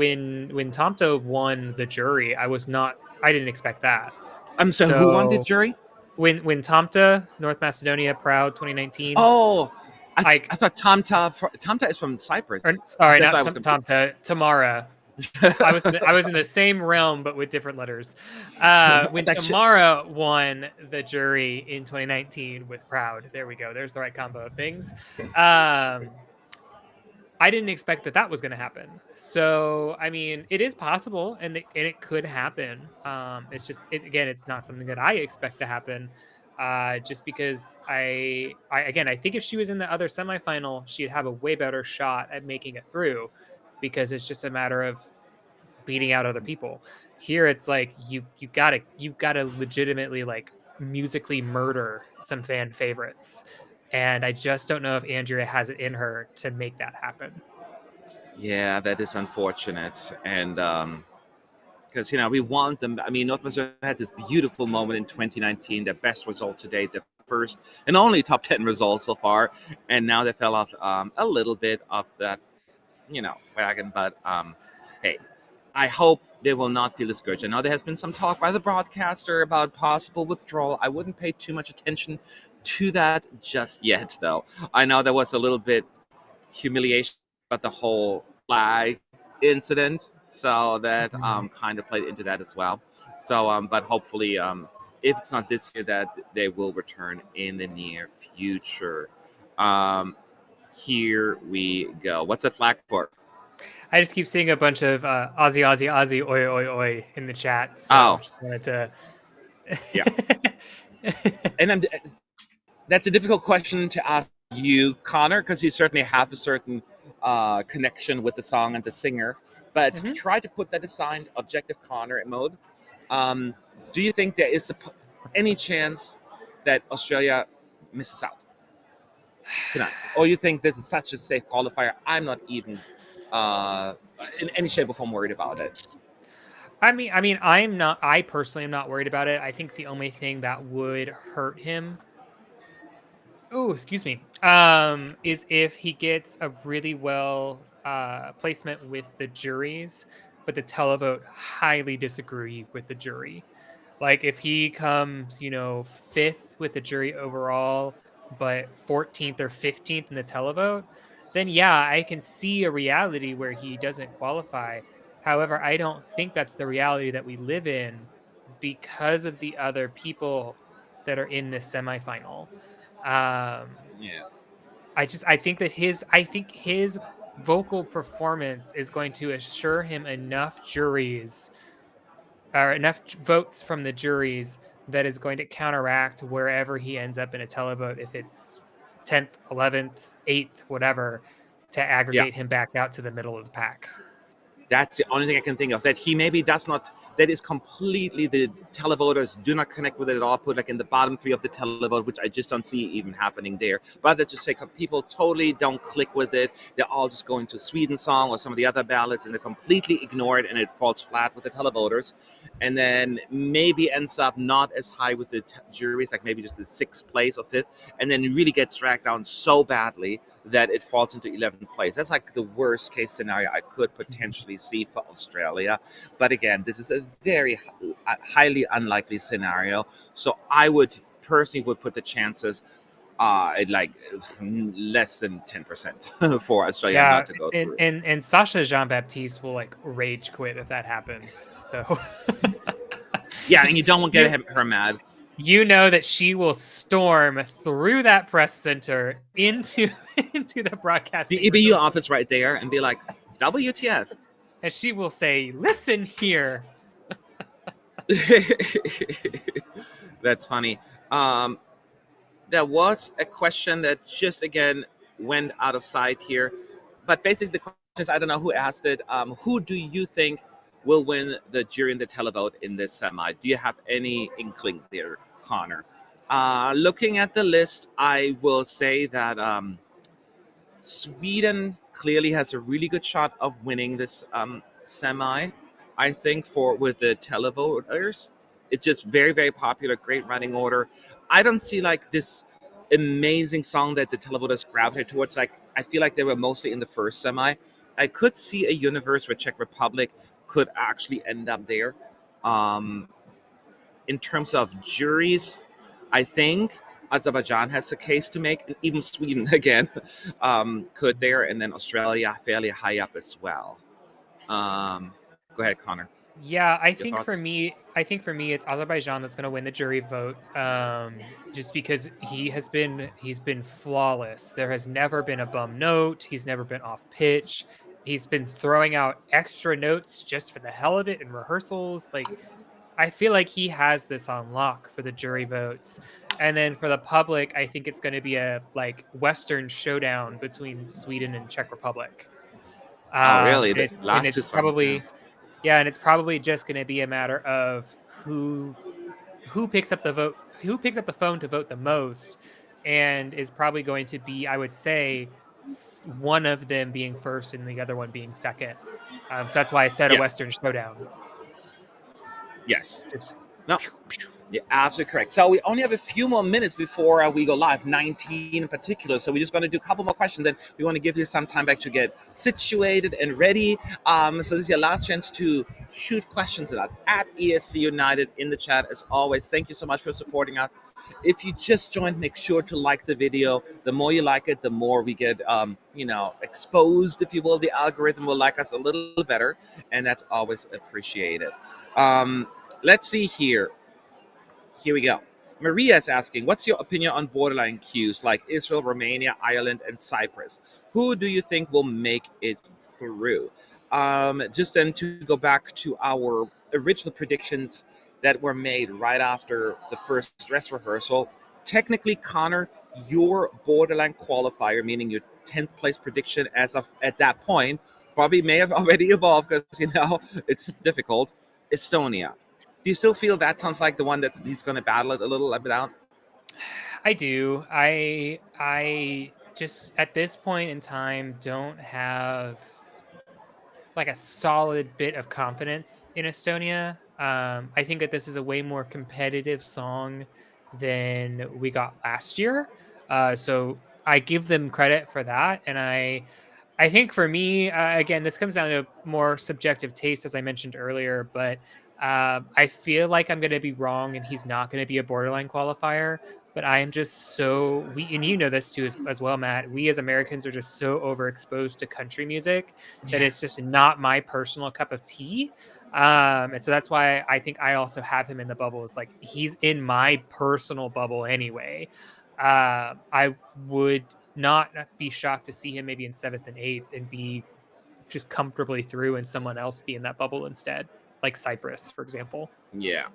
Speaker 3: Tomto won the jury, I didn't expect that.
Speaker 2: So who won the jury?
Speaker 3: When Tomta, North Macedonia, Proud 2019.
Speaker 2: Oh, I thought Tomta is from Cyprus.
Speaker 3: Sorry, not Tomta. Tamara. I was in the same realm, but with different letters. When Tamara won the jury in 2019 with Proud, there we go. There's the right combo of things. I didn't expect that was going to happen. So, I mean, it is possible, and it could happen. It's just, it's not something that I expect to happen. Just because I think if she was in the other semifinal, she'd have a way better shot at making it through, because it's just a matter of beating out other people. Here, it's like you've got to legitimately like musically murder some fan favorites, and I just don't know if Andrea has it in her to make that happen.
Speaker 2: Yeah, that is unfortunate, and because we want them. I mean, North Macedonia had this beautiful moment in 2019, their best result to date, their first and only top 10 result so far, and now they fell off a little bit of that, wagon. But hey, I hope they will not feel discouraged. I know there has been some talk by the broadcaster about possible withdrawal. I wouldn't pay too much attention to that just yet, though. I know there was a little bit humiliation about the whole flag incident, so that kind of played into that as well. So, but hopefully, if it's not this year, that they will return in the near future. here we go. What's that flag for?
Speaker 3: I just keep seeing a bunch of Aussie, Aussie, Aussie, oi, oi, oi in the chat. So just wanted to.
Speaker 2: Yeah. And that's a difficult question to ask you, Connor, because you certainly have a certain connection with the song and the singer. But try to put that aside, objective Connor mode. Do you think there is any chance that Australia misses out tonight? Or you think this is such a safe qualifier? I'm not even in any shape or form worried about it.
Speaker 3: I mean, I personally am not worried about it. I think the only thing that would hurt him, is if he gets a really well placement with the juries, but the televote highly disagree with the jury. Like if he comes, 5th with the jury overall, but 14th or 15th in the televote, then yeah, I can see a reality where he doesn't qualify. However, I don't think that's the reality that we live in because of the other people that are in this semifinal.
Speaker 2: Yeah.
Speaker 3: I think his vocal performance is going to assure him enough juries or enough votes from the juries that is going to counteract wherever he ends up in a televote, if it's 10th, 11th, 8th, whatever, to aggregate him back out to the middle of the pack.
Speaker 2: That's the only thing I can think of, that he maybe does not, that is completely, the televoters do not connect with it at all, put like in the bottom 3 of the televote, which I just don't see even happening there. But let's just say people totally don't click with it. They're all just going to Sweden song or some of the other ballads, and they completely ignore it, and it falls flat with the televoters. And then maybe ends up not as high with the juries, like maybe just the 6th place or 5th, and then really gets dragged down so badly that it falls into 11th place. That's like the worst case scenario I could potentially see for Australia. But again, this is a very highly unlikely scenario. So I would personally put the chances at like less than 10% for Australia not to go through.
Speaker 3: And Sasha Jean-Baptiste will like rage quit if that happens. So
Speaker 2: yeah, and you don't want to get her mad.
Speaker 3: You know that she will storm through that press center into the broadcast.
Speaker 2: The EBU office right there and be like, WTF.
Speaker 3: And she will say, listen here.
Speaker 2: That's funny. There was a question that just, again, went out of sight here. But basically the question is, I don't know who asked it. Who do you think will win the jury and the televote in this semi? Do you have any inkling there, Connor? Looking at the list, I will say that Sweden clearly has a really good shot of winning this semi. I think with the televoters, it's just very, very popular, great running order. I don't see like this amazing song that the televoters gravitate towards. Like I feel like they were mostly in the first semi. I could see a universe where Czech Republic could actually end up there. In terms of juries, I think Azerbaijan has a case to make, and even Sweden again could there, and then Australia fairly high up as well. Go ahead, Connor.
Speaker 3: Yeah, I think for me, it's Azerbaijan that's going to win the jury vote, just because he's been flawless. There has never been a bum note. He's never been off pitch. He's been throwing out extra notes just for the hell of it in rehearsals. Like, I feel like he has this on lock for the jury votes. And then for the public, I think it's going to be a like Western showdown between Sweden and Czech Republic.
Speaker 2: Oh, really?
Speaker 3: And it's probably just going to be a matter of who picks up the vote, who picks up the phone to vote the most, and is probably going to be, I would say, one of them being first and the other one being second. So that's why I said a Western showdown.
Speaker 2: Yes. No. You're absolutely correct. So we only have a few more minutes before we go live, 19 in particular. So we're just going to do a couple more questions. Then we want to give you some time back to get situated and ready. So this is your last chance to shoot questions at ESC United in the chat. As always, thank you so much for supporting us. If you just joined, make sure to like the video. The more you like it, the more we get, exposed, if you will. The algorithm will like us a little better, and that's always appreciated. Let's see here. Here we go. Maria is asking, what's your opinion on borderline queues like Israel, Romania, Ireland, and Cyprus? Who do you think will make it through? Just then to go back to our original predictions that were made right after the first dress rehearsal. Technically, Connor, your borderline qualifier, meaning your 10th place prediction as of at that point, probably may have already evolved because it's difficult. Estonia. Do you still feel that sounds like the one that he's going to battle it a little bit out?
Speaker 3: I do. I just at this point in time don't have like a solid bit of confidence in Estonia. I think that this is a way more competitive song than we got last year. So I give them credit for that, and I think for me, again, this comes down to more subjective taste, as I mentioned earlier. But I feel like I'm going to be wrong, and he's not going to be a borderline qualifier. But I am just so and you know this too as well, Matt. We as Americans are just so overexposed to country music that it's just not my personal cup of tea. And so that's why I think I also have him in the bubbles. Like he's in my personal bubble anyway. I would not be shocked to see him maybe in 7th and 8th and be just comfortably through and someone else be in that bubble instead, like Cyprus, for example.
Speaker 2: Yeah.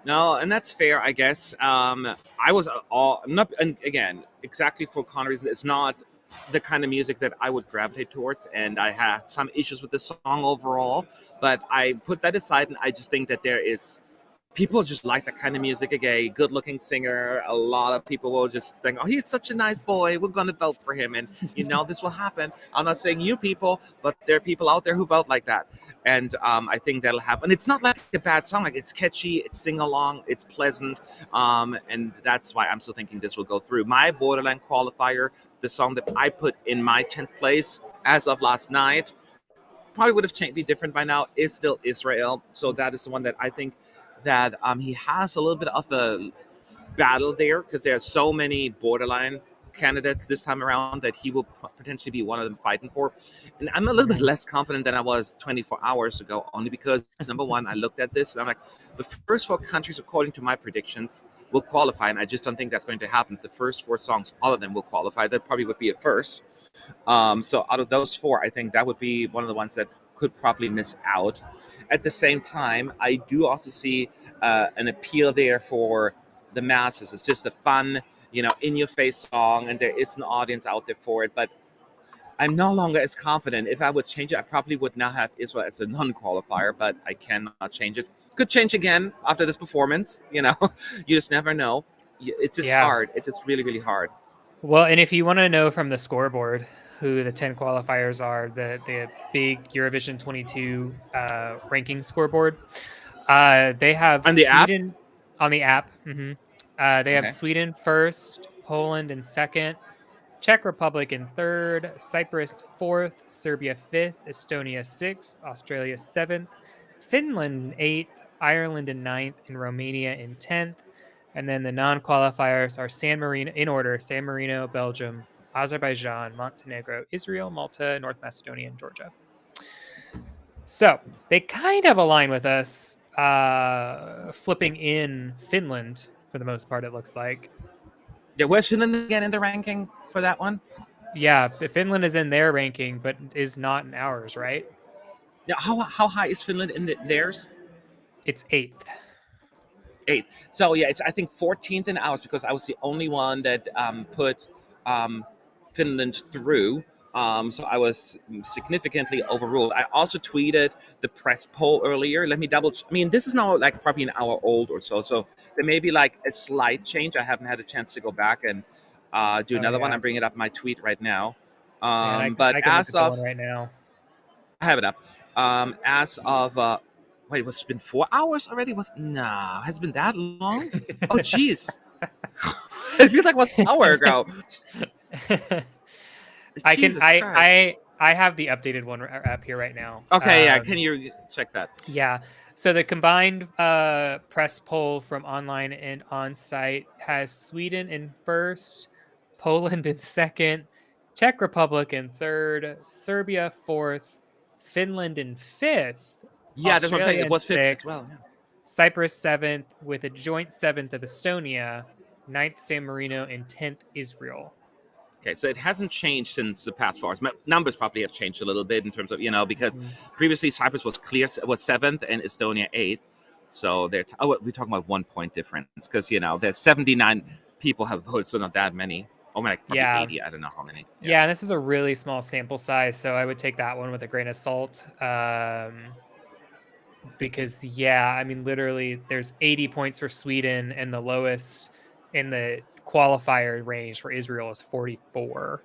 Speaker 2: No, and that's fair, I guess. I was all I'm not, and again, exactly for Connor reason, it's not the kind of music that I would gravitate towards, and I have some issues with the song overall. But I put that aside, and I just think that there is people just like that kind of music. A gay, good-looking singer. A lot of people will just think, "Oh, he's such a nice boy. We're gonna vote for him," and this will happen. I'm not saying you people, but there are people out there who vote like that, and I think that'll happen. It's not like a bad song. Like it's catchy, it's sing-along, it's pleasant, and that's why I'm still thinking this will go through. My borderline qualifier, the song that I put in my 10th place as of last night, probably would have changed, be different by now, is still Israel. So that is the one that I think that he has a little bit of a battle there because there are so many borderline candidates this time around that he will potentially be one of them fighting for. And I'm a little bit less confident than I was 24 hours ago, only because number one, I looked at this and I'm like, the first 4 countries, according to my predictions, will qualify, and I just don't think that's going to happen. The first 4 songs, all of them will qualify. That probably would be a first. So out of those 4, I think that would be one of the ones that could probably miss out. At the same time, I do also see an appeal there for the masses. It's just a fun, in-your-face song, and there is an audience out there for it. But I'm no longer as confident. If I would change it, I probably would now have Israel as a non-qualifier, but I cannot change it. Could change again after this performance. You just never know. It's just hard. It's just really, really hard.
Speaker 3: Well, and if you want to know from the scoreboard who the 10 qualifiers are, the big Eurovision 22 ranking scoreboard, they have
Speaker 2: On the
Speaker 3: Sweden
Speaker 2: app?
Speaker 3: on the app. Mm-hmm. They have Sweden first, Poland in second, Czech Republic in third, Cyprus fourth, Serbia fifth, Estonia sixth, Australia seventh, Finland in eighth, Ireland in ninth, and Romania in 10th. And then the non-qualifiers are San Marino, in order, San Marino, Belgium, Azerbaijan, Montenegro, Israel, Malta, North Macedonia, and Georgia. So they kind of align with us, flipping in Finland for the most part, it looks like.
Speaker 2: Yeah, where's Finland again in the ranking for that one?
Speaker 3: Yeah, Finland is in their ranking, but is not in ours, right?
Speaker 2: Yeah, how high is Finland in theirs?
Speaker 3: It's 8th.
Speaker 2: 8th. So yeah, it's I think 14th in ours because I was the only one that put Finland through. So I was significantly overruled. I also tweeted the press poll earlier. Let me this is now like probably an hour old or so. So there may be like a slight change. I haven't had a chance to go back and do another one. I'm bringing up my tweet right now. But
Speaker 3: I can
Speaker 2: as
Speaker 3: look at
Speaker 2: of
Speaker 3: the one right now,
Speaker 2: I have it up. As of wait, it's been 4 hours already? Has it been that long? Oh, jeez. It feels like it was an hour ago.
Speaker 3: I have the updated one up here right now.
Speaker 2: Okay, yeah. Can you check that?
Speaker 3: Yeah. So the combined press poll from online and on-site has Sweden in first, Poland in second, Czech Republic in third, Serbia fourth, Finland in fifth.
Speaker 2: Yeah, that's what I'm saying. It was fifth as well. Yeah.
Speaker 3: Cyprus 7th, with a joint 7th of Estonia, 9th San Marino, and 10th Israel.
Speaker 2: Okay, so it hasn't changed since the past 4 hours. Numbers probably have changed a little bit in terms of, because previously Cyprus was 7th and Estonia 8th. So we're talking about 1 point difference because, there's 79 people have voted, so not that many. Oh my, probably 80. I don't know how many.
Speaker 3: Yeah, and this is a really small sample size, so I would take that one with a grain of salt. Because, literally there's 80 points for Sweden, and the lowest in the qualifier range for Israel is 44.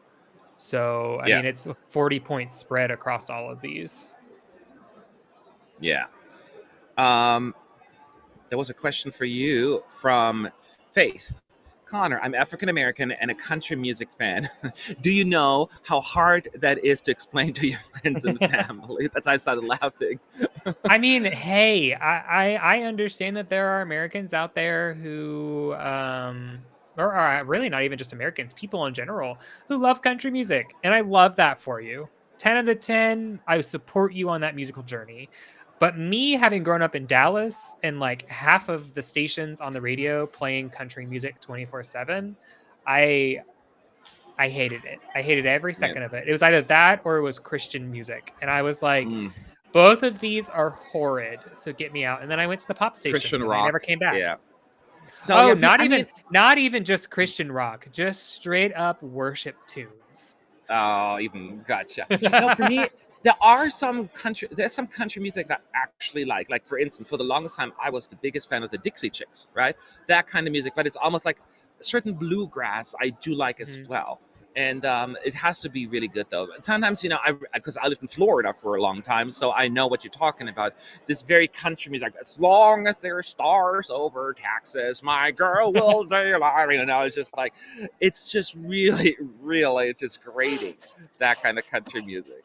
Speaker 3: So, it's a 40-point spread across all of these.
Speaker 2: Yeah. There was a question for you from Faith. Connor, I'm African-American and a country music fan. Do you know how hard that is to explain to your friends and family? That's why I started laughing.
Speaker 3: Hey, I understand that there are Americans out there who, or really not even just Americans, people in general who love country music. And I love that for you. 10 out of 10, I support you on that musical journey. But me having grown up in Dallas and like half of the stations on the radio playing country music 24/7, I hated it. I hated every second of it. It was either that or it was Christian music. And I was like, both of these are horrid. So get me out. And then I went to the pop stations
Speaker 2: Christian
Speaker 3: and
Speaker 2: rock.
Speaker 3: I never came back.
Speaker 2: Yeah. So
Speaker 3: not even just Christian rock, just straight up worship tunes.
Speaker 2: Oh, even gotcha. No, for me, there's some country music that I actually like. Like, for instance, for the longest time, I was the biggest fan of the Dixie Chicks, right? That kind of music, but it's almost like a certain bluegrass I do like as well. And it has to be really good, though. Sometimes, because I lived in Florida for a long time, so I know what you're talking about. This very country music, as long as there are stars over Texas, my girl will be alive. It's just like, it's just really, really just grating, that kind of country music,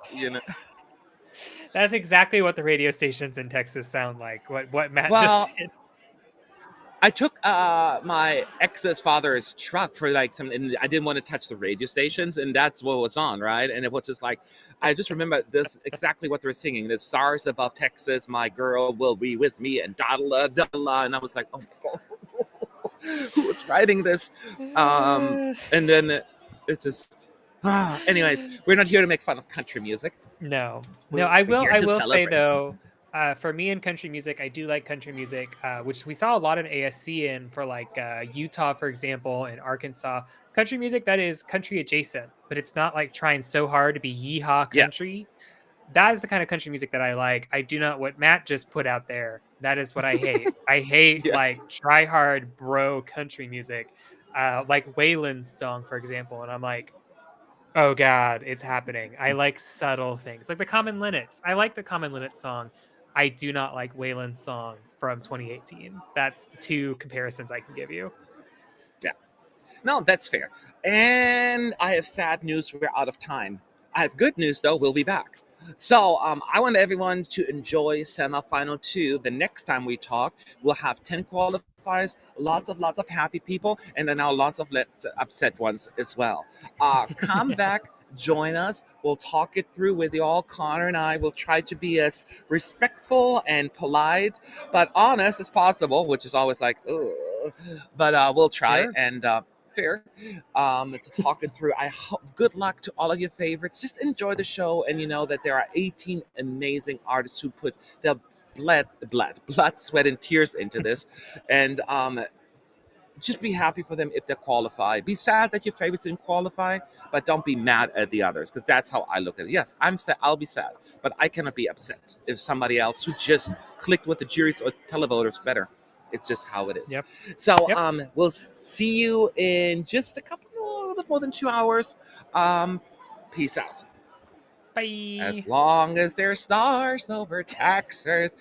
Speaker 3: That's exactly what the radio stations in Texas sound like. What Matt just did.
Speaker 2: I took my ex's father's truck for and I didn't want to touch the radio stations, and that's what was on, right? And it was just like, I just remember this exactly what they were singing. The stars above Texas, my girl will be with me, and da-da-la, and I was like, oh my God, who was writing this? And then it's just, anyways, we're not here to make fun of country music.
Speaker 3: No, I will say though, for me in country music, I do like country music, which we saw a lot of ASC in for like Utah, for example, and Arkansas. Country music that is country adjacent, but it's not like trying so hard to be yeehaw country. Yeah. That is the kind of country music that I like. I do not what Matt just put out there. That is what I hate. I hate like try hard bro country music, like Waylon's song, for example. And I'm like, oh God, it's happening. I like subtle things like the Common Linnets. I like the Common Linnets song. I do not like Waylon's song from 2018. That's the two comparisons I can give you.
Speaker 2: Yeah. No, that's fair. And I have sad news. We're out of time. I have good news, though. We'll be back. So I want everyone to enjoy semifinal 2. The next time we talk, we'll have 10 qualifiers, lots of happy people, and then now lots of upset ones as well. Come back. Join us. We'll talk it through with you all. Connor and I will try to be as respectful and polite, but honest as possible, which is always like, ugh. But we'll try and fair to talk it through. I hope good luck to all of your favorites. Just enjoy the show, and you know that there are 18 amazing artists who put their blood, sweat, and tears into this, and just be happy for them if they qualify. Be sad that your favorites didn't qualify, but don't be mad at the others, because that's how I look at it. Yes, I'm sad. I'll be sad, but I cannot be upset if somebody else who just clicked with the juries or televoters better. It's just how it is.
Speaker 3: Yep.
Speaker 2: So we'll see you in just a little bit more than 2 hours. Peace out.
Speaker 3: Bye.
Speaker 2: As long as there's stars over Texas.